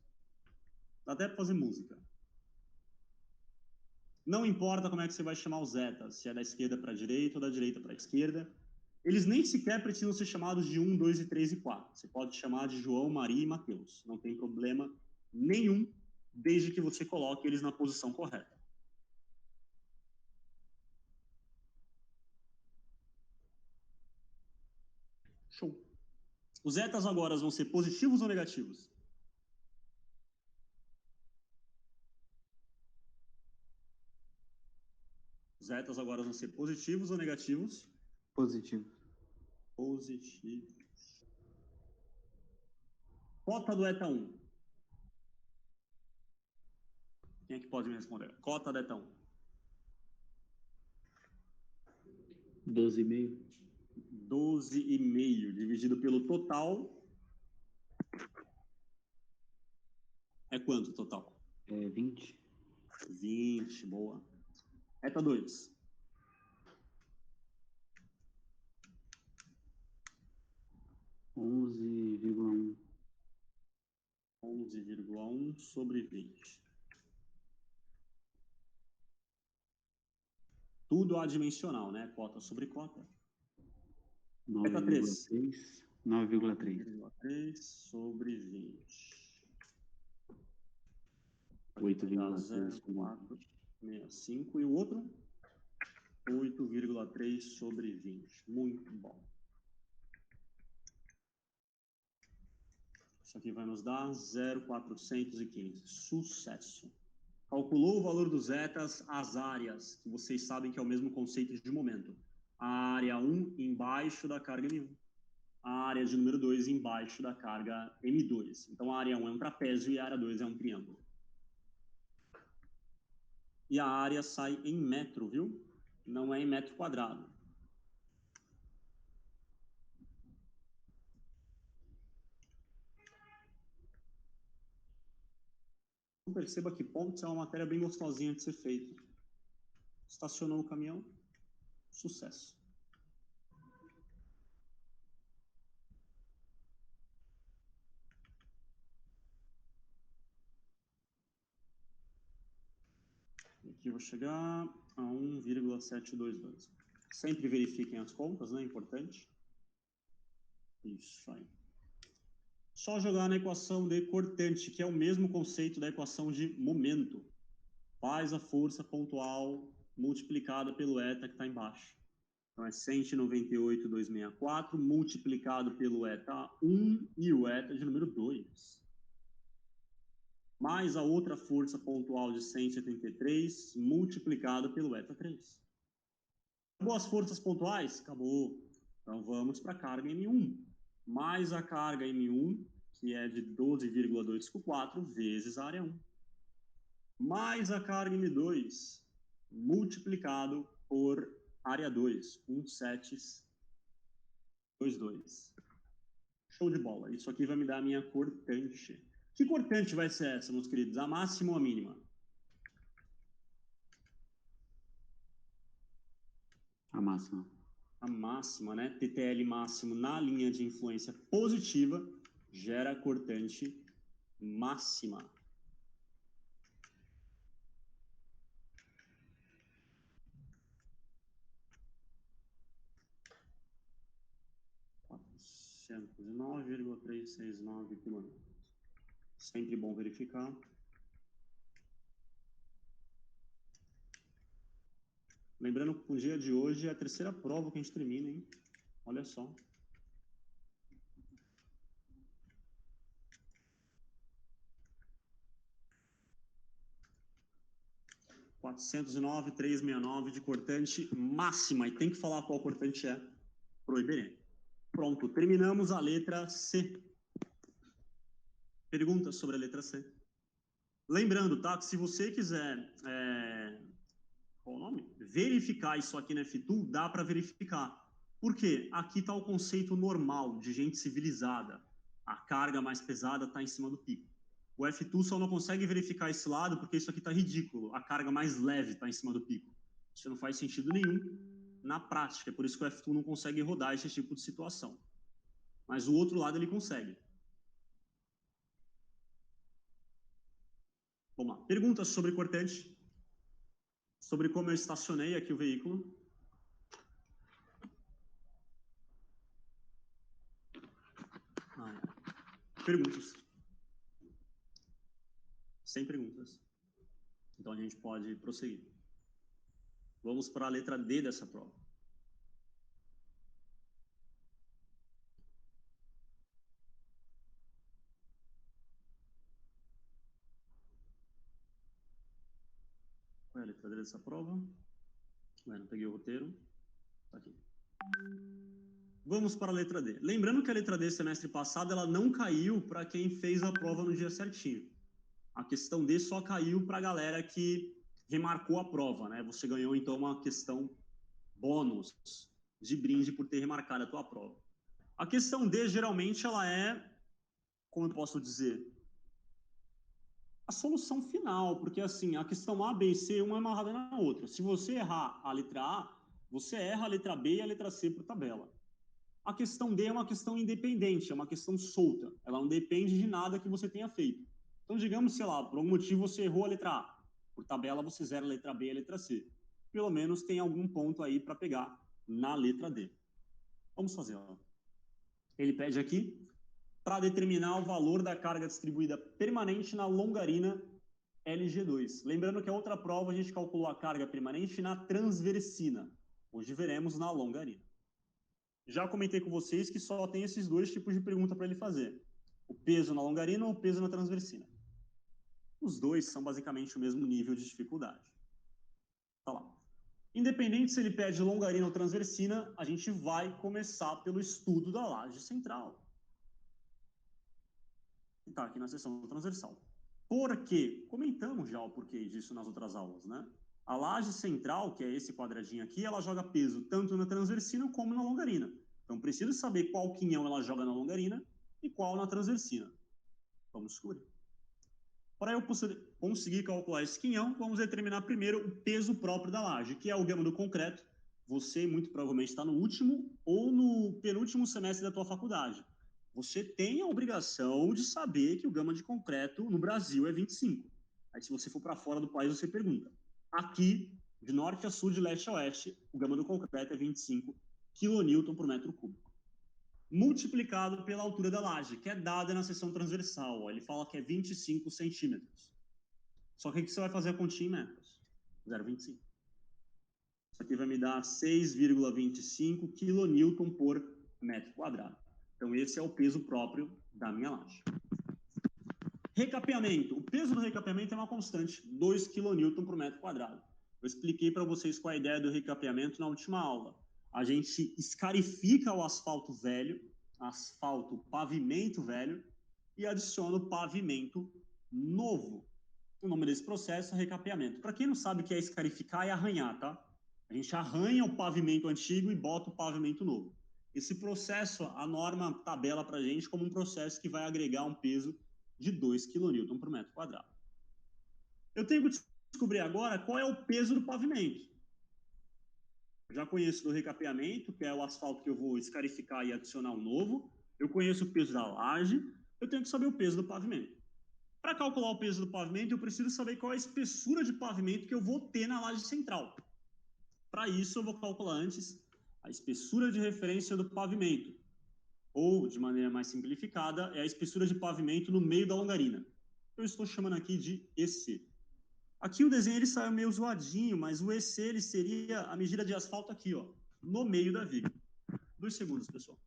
Dá até para fazer música. Não importa como é que você vai chamar os zetas, se é da esquerda para a direita ou da direita para a esquerda. Eles nem sequer precisam ser chamados de 1, 2, 3 e 4. Você pode chamar de João, Maria e Mateus. Não tem problema nenhum, desde que você coloque eles na posição correta. Show. Os zetas agora vão ser positivos ou negativos? Os zetas agora vão ser positivos ou negativos? Positivo. Positivos. Cota do eta 1. Quem é que pode me responder? Cota, Detão. 12,5. 12,5 dividido pelo total. É quanto o total? É 20. 20, boa. Eta 2. 11,1. 11,1 sobre 20. Tudo adimensional, né? Cota sobre cota. Eta 3. 9,3. 9,3. 9,3 sobre 20. 8,3. 0,465. E o outro? 8,3 sobre 20. Muito bom. Isso aqui vai nos dar 0,415. Sucesso. Calculou o valor dos etas, as áreas, que vocês sabem que é o mesmo conceito de momento. A área 1 embaixo da carga M1. A área de número 2 embaixo da carga M2. Então, a área 1 é um trapézio e a área 2 é um triângulo. E a área sai em metro, viu? Não é em metro quadrado. Perceba que pontos é uma matéria bem gostosinha de ser feita. Estacionou o caminhão, sucesso. Aqui eu vou chegar a 1,722. Sempre verifiquem as contas, né? Importante. Isso aí. Só jogar na equação de cortante, que é o mesmo conceito da equação de momento. Faz a força pontual multiplicada pelo eta que está embaixo. Então, é 198,264 multiplicado pelo eta 1 e o eta de número 2. Mais a outra força pontual de 173 multiplicada pelo eta 3. Acabou as forças pontuais? Acabou. Então, vamos para a carga M1. Mais a carga M1, que é de 12,254 vezes a área 1. Mais a carga M2, multiplicado por área 2, 1722. Show de bola. Isso aqui vai me dar a minha cortante. Que cortante vai ser essa, meus queridos? A máxima ou a mínima? A máxima. A máxima, né? TTL máximo na linha de influência positiva gera cortante máxima. R$ 9,369 km. Sempre bom verificar. Lembrando que o dia de hoje é a terceira prova que a gente termina, hein? Olha só. R$ 409,369 de cortante máxima. E tem que falar qual cortante é pro Iberê. Pronto, terminamos a letra C. Perguntas sobre a letra C. Lembrando, tá? Que se você quiser... qual o nome? Verificar isso aqui na FTool, dá para verificar. Por quê? Aqui está o conceito normal de gente civilizada. A carga mais pesada está em cima do pico. O FTool só não consegue verificar esse lado porque isso aqui está ridículo. A carga mais leve está em cima do pico. Isso não faz sentido nenhum na prática. É por isso que o FTool não consegue rodar esse tipo de situação. Mas o outro lado ele consegue. Vamos lá. Perguntas sobre cortante? Sobre como eu estacionei aqui o veículo? Perguntas. Sem perguntas. Então a gente pode prosseguir. Vamos para a letra D dessa prova. Qual é a letra D dessa prova? Ué, não peguei o roteiro. Tá aqui. Vamos para a letra D. Lembrando que a letra D semestre passado ela não caiu para quem fez a prova no dia certinho. A questão D só caiu para a galera que remarcou a prova, né? Você ganhou, então, uma questão bônus de brinde por ter remarcado a tua prova. A questão D, geralmente, ela é, como eu posso dizer, a solução final, porque, assim, a questão A, B e C, uma é amarrada na outra. Se você errar a letra A, você erra a letra B e a letra C por tabela. A questão D é uma questão independente, é uma questão solta. Ela não depende de nada que você tenha feito. Então, digamos, sei lá, por algum motivo você errou a letra A. Por tabela, você zera a letra B e a letra C. Pelo menos tem algum ponto aí para pegar na letra D. Vamos fazer, ó. Ele pede aqui para determinar o valor da carga distribuída permanente na longarina LG2. Lembrando que a outra prova a gente calculou a carga permanente na transversina. Hoje veremos na longarina. Já comentei com vocês que só tem esses dois tipos de pergunta para ele fazer. O peso na longarina ou o peso na transversina. Os dois são basicamente o mesmo nível de dificuldade. Tá lá. Independente se ele pede longarina ou transversina, a gente vai começar pelo estudo da laje central. Está aqui na seção transversal. Por quê? Comentamos já o porquê disso nas outras aulas, né? A laje central, que é esse quadradinho aqui, ela joga peso tanto na transversina como na longarina. Então, preciso saber qual quinhão ela joga na longarina e qual na transversina. Vamos descobrir. Para eu conseguir calcular esse quinhão, vamos determinar primeiro o peso próprio da laje, que é o gama do concreto. Você, muito provavelmente, está no último ou no penúltimo semestre da tua faculdade. Você tem a obrigação de saber que o gama de concreto no Brasil é 25. Aí, se você for para fora do país, você pergunta. Aqui, de norte a sul, de leste a oeste, o gama do concreto é 25 kN por metro cúbico. Multiplicado pela altura da laje, que é dada na seção transversal. Ó, ele fala que é 25 centímetros. Só que o que você vai fazer a continha em metros? 0,25. Isso aqui vai me dar 6,25 kN por metro quadrado. Então, esse é o peso próprio da minha laje. Recapeamento. O peso do recapeamento é uma constante, 2 kN por metro quadrado. Eu expliquei para vocês qual é a ideia do recapeamento na última aula. A gente escarifica o asfalto velho, pavimento velho, e adiciona o pavimento novo. O nome desse processo é recapeamento. Para quem não sabe o que é escarificar, é arranhar, tá? A gente arranha o pavimento antigo e bota o pavimento novo. Esse processo, a norma tabela para a gente como um processo que vai agregar um peso de 2 kN por metro quadrado. Eu tenho que descobrir agora qual é o peso do pavimento. Eu já conheço do recapeamento, que é o asfalto que eu vou escarificar e adicionar um novo. Eu conheço o peso da laje. Eu tenho que saber o peso do pavimento. Para calcular o peso do pavimento, eu preciso saber qual é a espessura de pavimento que eu vou ter na laje central. Para isso, eu vou calcular antes a espessura de referência do pavimento. Ou, de maneira mais simplificada, é a espessura de pavimento no meio da longarina. Eu estou chamando aqui de EC. Aqui o desenho ele saiu meio zoadinho, mas o EC ele seria a medida de asfalto aqui, ó, no meio da viga. 2 segundos, pessoal.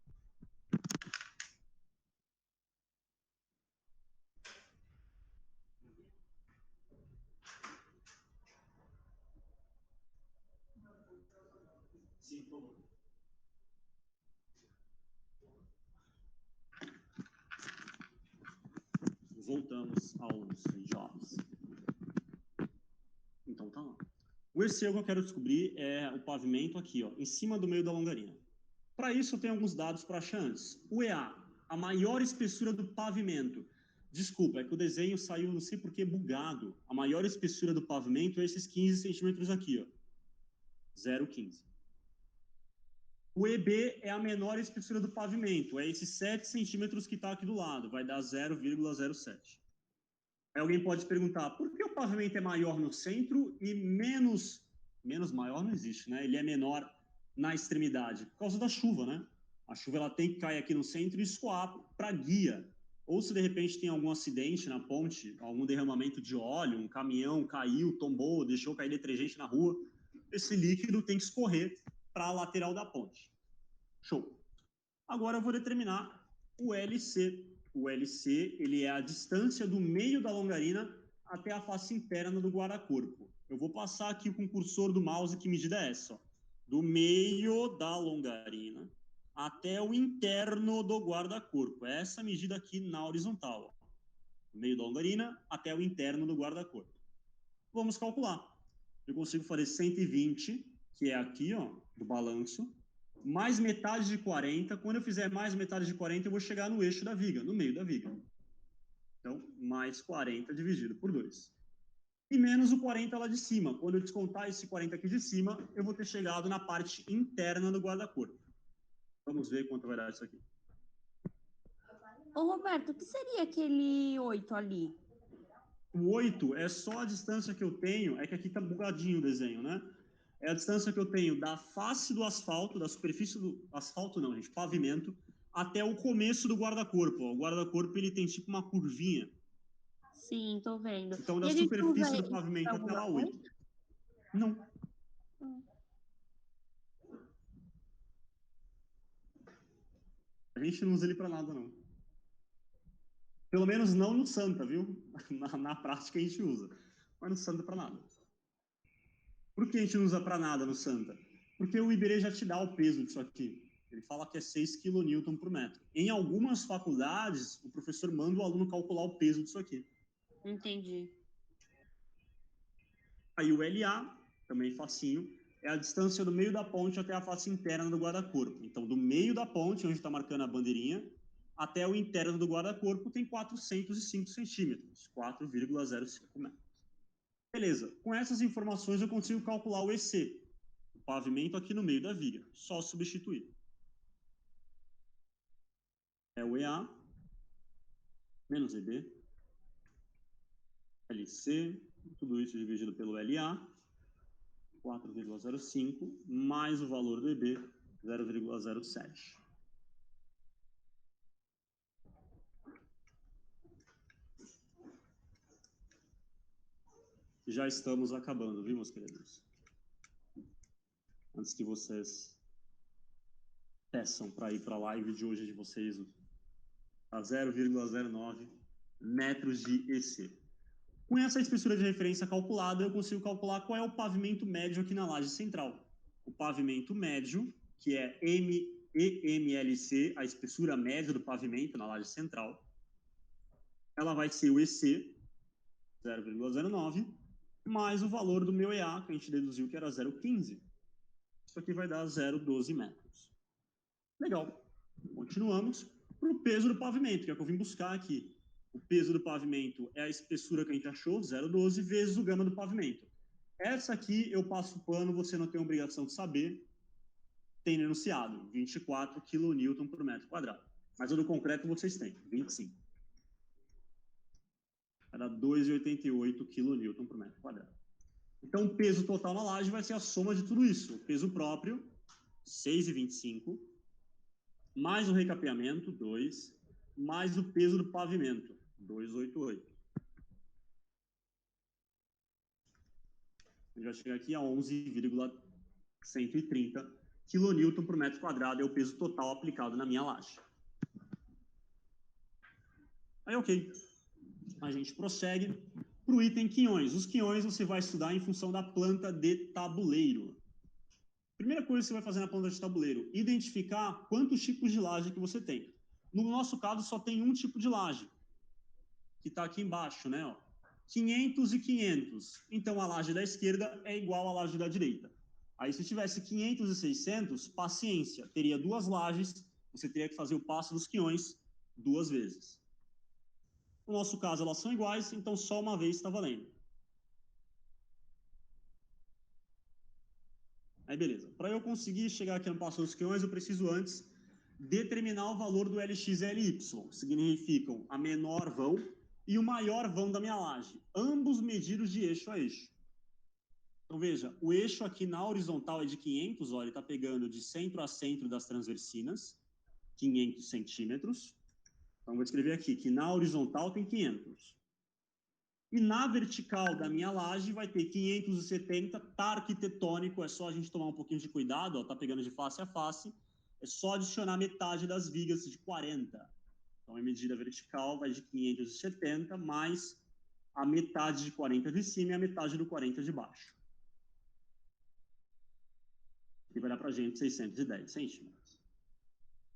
Sim, por favor. Voltamos aos jobs. Então tá lá. O EC que eu quero descobrir é o pavimento aqui, ó, em cima do meio da longarina. Para isso eu tenho alguns dados para achar antes. O EA, a maior espessura do pavimento. Desculpa, é que o desenho saiu, não sei por que, bugado. A maior espessura do pavimento é esses 15 centímetros aqui, ó. 0,15. O EB é a menor espessura do pavimento, é esses 7 centímetros que está aqui do lado, vai dar 0,07. Aí alguém pode perguntar, por que o pavimento é maior no centro e menos maior não existe, né? Ele é menor na extremidade, por causa da chuva, né? A chuva ela tem que cair aqui no centro e escoar para guia. Ou se de repente tem algum acidente na ponte, algum derramamento de óleo, um caminhão caiu, tombou, deixou cair detergente na rua, esse líquido tem que escorrer para a lateral da ponte. Show. Agora eu vou determinar o LC. O LC ele é a distância do meio da longarina até a face interna do guarda-corpo. Eu vou passar aqui com o cursor do mouse, que medida é essa? Ó. Do meio da longarina até o interno do guarda-corpo. É essa medida aqui na horizontal. Ó. do meio da longarina até o interno do guarda-corpo. Vamos calcular. Eu consigo fazer 120, que é aqui, ó, do balanço, mais metade de 40. Quando eu fizer mais metade de 40, eu vou chegar no eixo da viga, no meio da viga. Então, mais 40 dividido por 2. E menos o 40 lá de cima. Quando eu descontar esse 40 aqui de cima, eu vou ter chegado na parte interna do guarda-corpo. Vamos ver quanto vai dar isso aqui. Ô, Roberto, o que seria aquele 8 ali? O 8 é só a distância que eu tenho, é que aqui tá bugadinho o desenho, né? É a distância que eu tenho da face do asfalto, da superfície do asfalto não, gente, pavimento, até o começo do guarda-corpo. O guarda-corpo, ele tem tipo uma curvinha. Sim, tô vendo. Então, E da a gente usa superfície do isso pavimento pra até lá, alguma 8. Não. A gente não usa ele para nada, não. Pelo menos não no Santa, viu? Na prática a gente usa. Mas no Santa para nada. Por que a gente não usa para nada no Santa? Porque o Iberê já te dá o peso disso aqui. Ele fala que é 6 kN por metro. Em algumas faculdades, o professor manda o aluno calcular o peso disso aqui. Entendi. Aí o LA, também facinho, é a distância do meio da ponte até a face interna do guarda-corpo. Então, do meio da ponte, onde está marcando a bandeirinha, até o interno do guarda-corpo tem 405 centímetros, 4,05 metros. Beleza, com essas informações eu consigo calcular o EC, o pavimento aqui no meio da viga, só substituir. É o EA, menos EB, LC, tudo isso dividido pelo LA, 4,05, mais o valor do EB, 0,07. Já estamos acabando, viu, meus queridos? Antes que vocês peçam para ir para a live de hoje de vocês a 0,09 metros de EC. Com essa espessura de referência calculada, eu consigo calcular qual é o pavimento médio aqui na laje central. O pavimento médio, que é EMLC, a espessura média do pavimento na laje central, ela vai ser o EC, 0,09, mais o valor do meu EA, que a gente deduziu que era 0,15. Isso aqui vai dar 0,12 metros. Legal. Continuamos para o peso do pavimento, que é o que eu vim buscar aqui. O peso do pavimento é a espessura que a gente achou, 0,12, vezes o gama do pavimento. Essa aqui eu passo o pano, você não tem obrigação de saber. Tem no enunciado, 24 kN por metro quadrado. Mas o do concreto vocês têm, 25. Vai dar 2,88 kN por metro quadrado. Então, o peso total na laje vai ser a soma de tudo isso. O peso próprio, 6,25, mais o recapeamento, 2, mais o peso do pavimento, 2,88. A gente vai chegar aqui a 11,130 kN por metro quadrado, é o peso total aplicado na minha laje. Aí, ok. A gente prossegue para o item quinhões. Os quinhões você vai estudar em função da planta de tabuleiro. Primeira coisa que você vai fazer na planta de tabuleiro, identificar quantos tipos de laje que você tem. No nosso caso, só tem um tipo de laje, que está aqui embaixo, né? Ó. 500 e 500. Então, a laje da esquerda é igual à laje da direita. Aí, se tivesse 500 e 600, paciência, teria duas lajes, você teria que fazer o passo dos quinhões 2 vezes. No nosso caso, elas são iguais, então só uma vez está valendo. Aí, beleza. Para eu conseguir chegar aqui no passo dos quinhões, eu preciso antes determinar o valor do LX e LY. Significam a menor vão e o maior vão da minha laje. Ambos medidos de eixo a eixo. Então, veja, o eixo aqui na horizontal é de 500, ó, ele está pegando de centro a centro das transversinas, 500 centímetros. Então, vou escrever aqui que na horizontal tem 500. E na vertical da minha laje vai ter 570, tá arquitetônico, é só a gente tomar um pouquinho de cuidado, ó, tá pegando de face a face, é só adicionar metade das vigas de 40. Então, a medida vertical vai de 570 mais a metade de 40 de cima e a metade do 40 de baixo. Que vai dar pra gente 610 centímetros.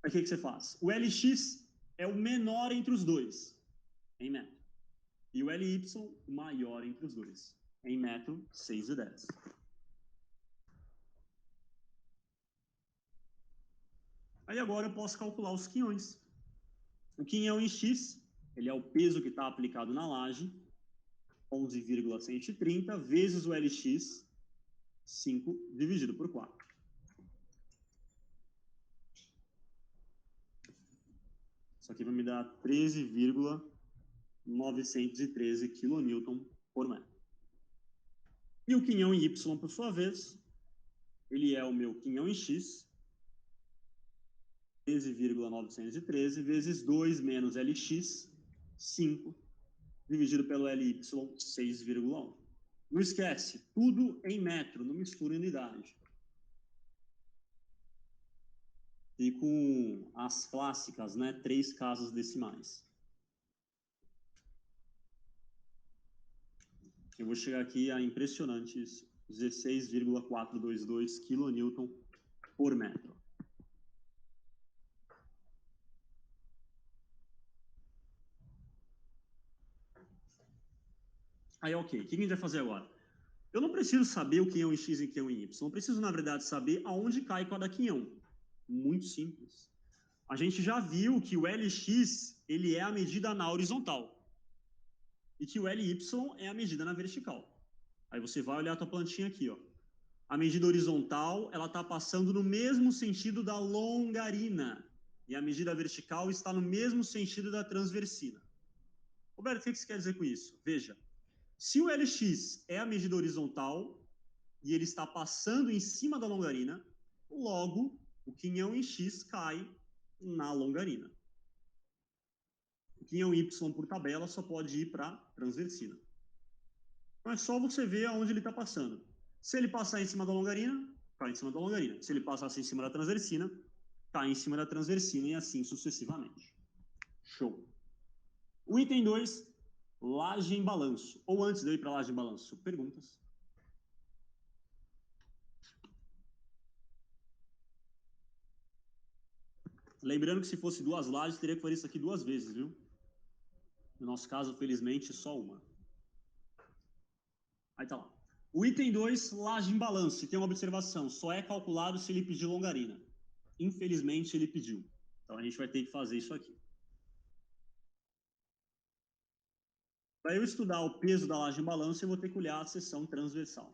Aí, o que você faz? O LX é o menor entre os dois, em metro. E o LY, o maior entre os dois. Em metro, 6,10. Aí agora eu posso calcular os quinhões. O quinhão em X, ele é o peso que está aplicado na laje, 11,130, vezes o LX, 5 dividido por 4. Isso aqui vai me dar 13,913 kN por metro. E o quinhão em Y, por sua vez, ele é o meu quinhão em X, 13,913 vezes 2 menos LX, 5, dividido pelo LY, 6,1. Não esquece, tudo em metro, não mistura unidade. E com as clássicas, né, 3 casas decimais. Eu vou chegar aqui a impressionantes 16,422 kN por metro. Aí, ok, o que a gente vai fazer agora? Eu não preciso saber o quinhão em X e o quinhão em Y. Eu preciso, na verdade, saber aonde cai cada quinhão. Muito simples. A gente já viu que o LX ele é a medida na horizontal e que o LY é a medida na vertical. Aí você vai olhar a tua plantinha aqui, ó. A medida horizontal ela está passando no mesmo sentido da longarina e a medida vertical está no mesmo sentido da transversina. Roberto, o que você quer dizer com isso? Veja, se o LX é a medida horizontal e ele está passando em cima da longarina, logo o quinhão em X cai na longarina. O quinhão Y por tabela só pode ir para transversina. Então é só você ver aonde ele está passando. Se ele passar em cima da longarina, cai em cima da longarina. Se ele passasse em cima da transversina, cai em cima da transversina e assim sucessivamente. Show. O item 2, laje em balanço. Ou antes de eu ir para laje em balanço, perguntas? Lembrando que se fosse 2 lajes, teria que fazer isso aqui 2 vezes, viu? No nosso caso, felizmente, só uma. Aí tá lá. O item 2, laje em balanço. E tem uma observação, só é calculado se ele pedir longarina. Infelizmente, ele pediu. Então, a gente vai ter que fazer isso aqui. Para eu estudar o peso da laje em balanço, eu vou ter que olhar a seção transversal.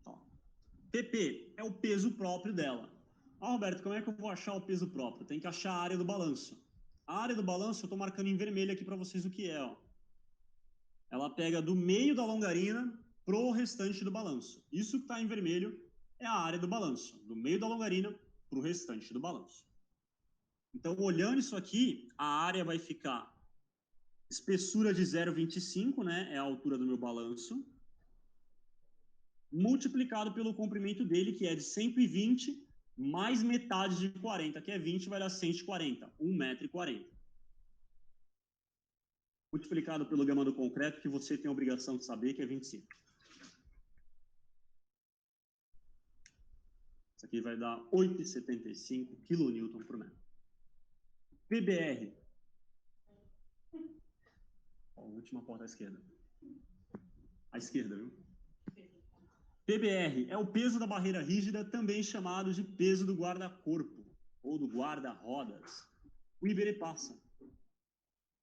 Ó. PP é o peso próprio dela. Ah, Roberto, como é que eu vou achar o peso próprio? Tem que achar a área do balanço. A área do balanço, eu estou marcando em vermelho aqui para vocês o que é. Ó. Ela pega do meio da longarina pro restante do balanço. Isso que está em vermelho é a área do balanço. Do meio da longarina para o restante do balanço. Então, olhando isso aqui, a área vai ficar espessura de 0,25, né? É a altura do meu balanço. Multiplicado pelo comprimento dele, que é de 120, mais metade de 40, que é 20, vai dar 140, 1,40 m. Multiplicado pelo gama do concreto, que você tem a obrigação de saber, que é 25. Isso aqui vai dar 8,75 kN por metro. PBR. Ó, a última porta à esquerda. À esquerda, viu? PBR é o peso da barreira rígida, também chamado de peso do guarda-corpo ou do guarda-rodas. O Iberê passa.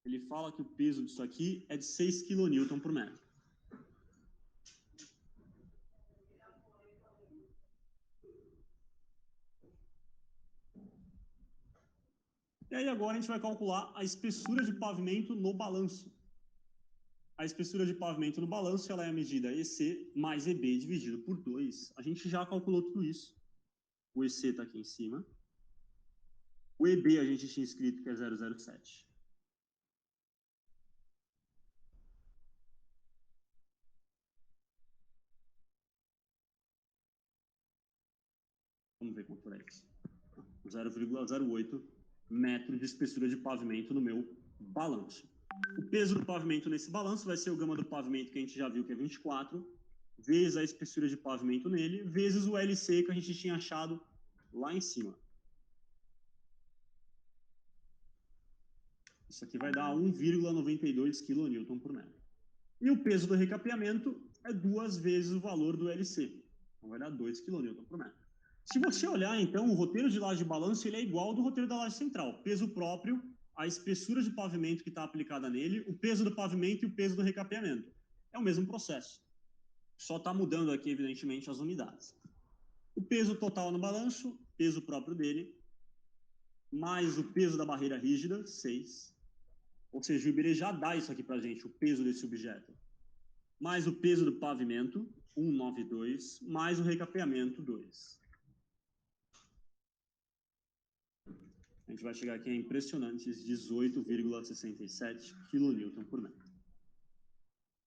Ele fala que o peso disso aqui é de 6 kN por metro. E aí agora a gente vai calcular a espessura de pavimento no balanço. A espessura de pavimento no balanço ela é a medida EC mais EB dividido por 2. A gente já calculou tudo isso. O EC está aqui em cima. O EB a gente tinha escrito que é 0,07. Vamos ver quanto é isso. 0,08 metros de espessura de pavimento no meu balanço. O peso do pavimento nesse balanço vai ser o gama do pavimento que a gente já viu que é 24, vezes a espessura de pavimento nele, vezes o LC que a gente tinha achado lá em cima. Isso aqui vai dar 1,92 kN por metro. E o peso do recapeamento é 2 vezes o valor do LC. Então vai dar 2 kN por metro. Se você olhar, então, o roteiro de laje de balanço ele é igual ao do roteiro da laje central. Peso próprio, a espessura de pavimento que está aplicada nele, o peso do pavimento e o peso do recapeamento. É o mesmo processo. Só está mudando aqui, evidentemente, as unidades. O peso total no balanço, peso próprio dele, mais o peso da barreira rígida, 6. Ou seja, o Iberê já dá isso aqui para a gente, o peso desse objeto. Mais o peso do pavimento, 192, mais o recapeamento, 2. A gente vai chegar aqui a impressionantes 18,67 kN por metro.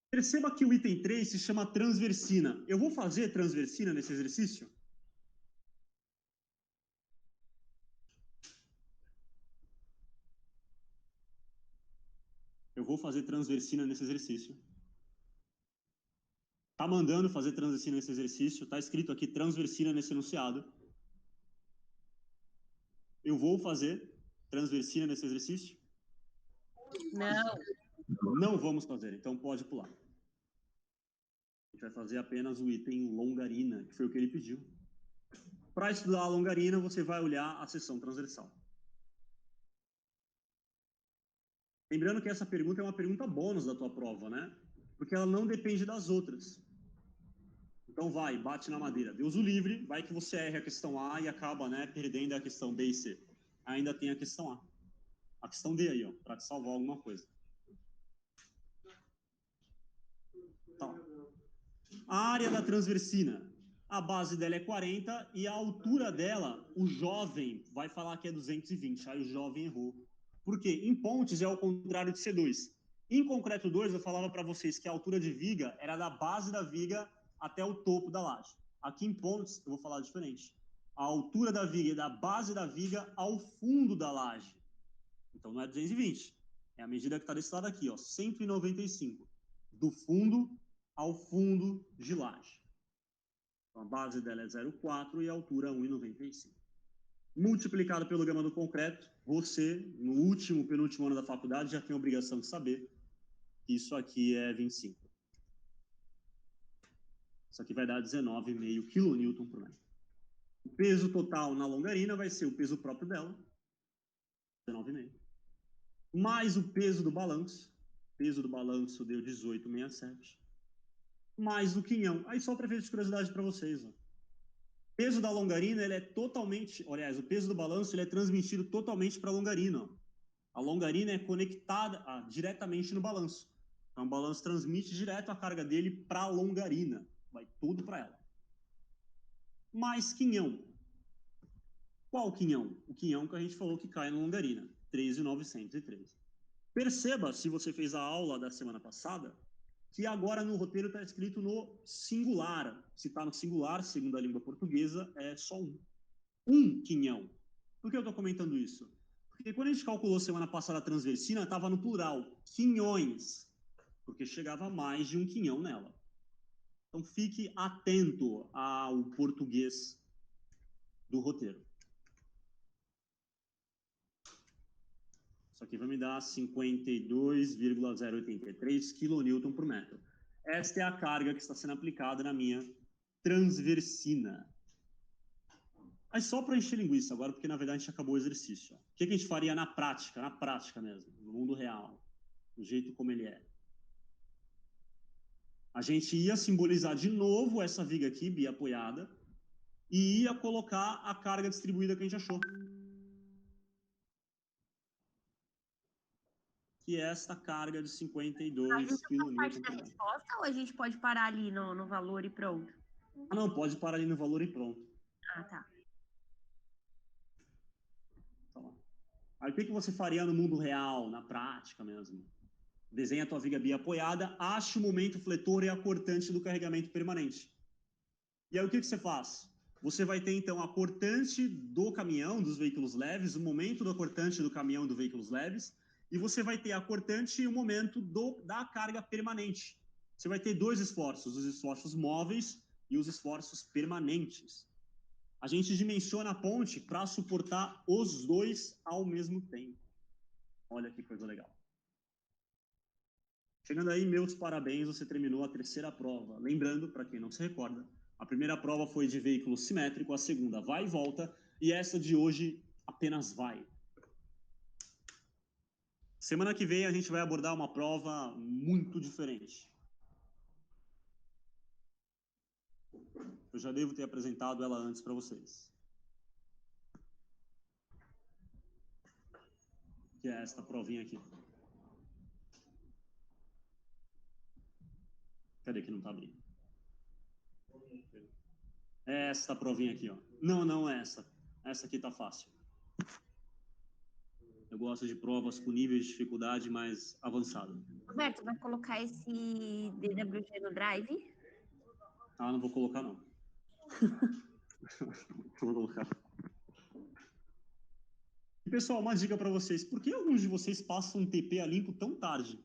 Perceba que o item 3 se chama transversina. Eu vou fazer transversina nesse exercício? Eu vou fazer transversina nesse exercício. Tá mandando fazer transversina nesse exercício? Tá escrito aqui transversina nesse enunciado. Eu vou fazer transversina nesse exercício? Não. Não vamos fazer, então pode pular. A gente vai fazer apenas o item longarina, que foi o que ele pediu. Para estudar a longarina, você vai olhar a seção transversal. Lembrando que essa pergunta é uma pergunta bônus da tua prova, né? Porque ela não depende das outras. Então vai, bate na madeira. Deus o livre, vai que você erre a questão A e acaba, né, perdendo a questão B e C. Ainda tem a questão A. A questão D aí, ó, para te salvar alguma coisa. Tá. A área da transversina, a base dela é 40 e a altura dela, o jovem vai falar que é 220. Aí o jovem errou. Por quê? Em pontes é ao contrário de C2. Em concreto 2, eu falava para vocês que a altura de viga era da base da viga até o topo da laje. Aqui em pontes, eu vou falar diferente. A altura da viga é da base da viga ao fundo da laje. Então não é 220. É a medida que está desse lado aqui, ó, 195. Do fundo ao fundo de laje. Então a base dela é 0,4 e a altura 1,95. Multiplicado pelo gama do concreto, você, no último, penúltimo ano da faculdade, já tem a obrigação de saber que isso aqui é 25. Isso aqui vai dar 19,5 kN por metro. O peso total na longarina vai ser o peso próprio dela, 19,5. Mais o peso do balanço. O peso do balanço deu 18,67. Mais o quinhão. Aí só para efeito de curiosidade para vocês, ó. O peso da longarina, ele é totalmente... Aliás, o peso do balanço, ele é transmitido totalmente para a longarina. Ó. A longarina é conectada diretamente no balanço. Então, o balanço transmite direto a carga dele para a longarina. Vai tudo para ela. Mais quinhão. Qual quinhão? O quinhão que a gente falou que cai na longarina. 13.913. Perceba, se você fez a aula da semana passada, que agora no roteiro está escrito no singular. Se está no singular, segundo a língua portuguesa, é só um. Um quinhão. Por que eu estou comentando isso? Porque quando a gente calculou semana passada a transversina, estava no plural, quinhões, porque chegava mais de um quinhão nela. Então fique atento ao português do roteiro. Isso aqui vai me dar 52,083 kN por metro. Esta é a carga que está sendo aplicada na minha transversina. Mas só para encher linguiça agora, porque na verdade a gente acabou o exercício. Ó. O que a gente faria na prática mesmo, no mundo real, do jeito como ele é? A gente ia simbolizar de novo essa viga aqui, biapoiada, e ia colocar a carga distribuída que a gente achou. Que é esta carga de 52 kN. Parte da resposta ou a gente pode parar ali no valor e pronto? Ah, não, pode parar ali no valor e pronto. Ah, tá. Tá. Aí o que você faria no mundo real, na prática mesmo? Desenha a tua viga biapoiada, acha o momento fletor e a cortante do carregamento permanente. E aí o que você faz? Você vai ter então a cortante do caminhão, dos veículos leves, o momento da cortante do caminhão dos veículos leves, e você vai ter a cortante e o momento da carga permanente. Você vai ter dois esforços, os esforços móveis e os esforços permanentes. A gente dimensiona a ponte para suportar os dois ao mesmo tempo. Olha que coisa legal. Chegando aí, meus parabéns, você terminou a terceira prova. Lembrando, para quem não se recorda, a primeira prova foi de veículo simétrico, a segunda vai e volta, e essa de hoje apenas vai. Semana que vem a gente vai abordar uma prova muito diferente. Eu já devo ter apresentado ela antes para vocês. Que é esta provinha aqui. Cadê que não tá abrindo? É esta provinha aqui, ó. Não é essa. Essa aqui tá fácil. Eu gosto de provas com níveis de dificuldade mais avançado. Roberto, vai colocar esse DWG no Drive? Ah, não vou colocar, não. Não vou colocar. E, pessoal, uma dica para vocês. Por que alguns de vocês passam um TP a limpo tão tarde?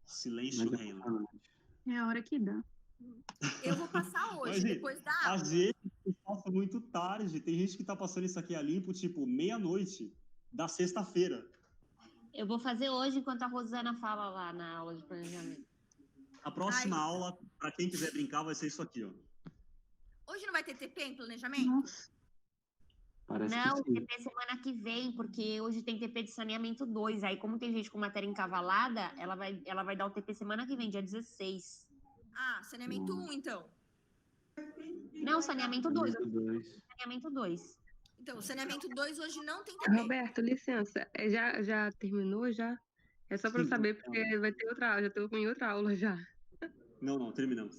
Silêncio reina. É a hora que dá. Eu vou passar hoje, Mas, depois da aula. às vezes, passa muito tarde. Tem gente que tá passando isso aqui a limpo, tipo, meia-noite da sexta-feira. Eu vou fazer hoje enquanto a Rosana fala lá na aula de planejamento. A próxima Ai. aula, para quem quiser brincar, vai ser isso aqui, ó. Hoje não vai ter TP em planejamento? Nossa. Parece Não, que sim. TP semana que vem, porque hoje tem TP de saneamento 2. Aí, como tem gente com matéria encavalada, ela vai dar o TP semana que vem, dia 16. Ah, saneamento 1, então. Não, saneamento 2. Dois. Saneamento 2. Então, saneamento 2 hoje não tem TP. Roberto, licença, já terminou já? É só para eu Sim, saber, porque vai ter outra aula, já estou em outra aula já. Não, terminamos.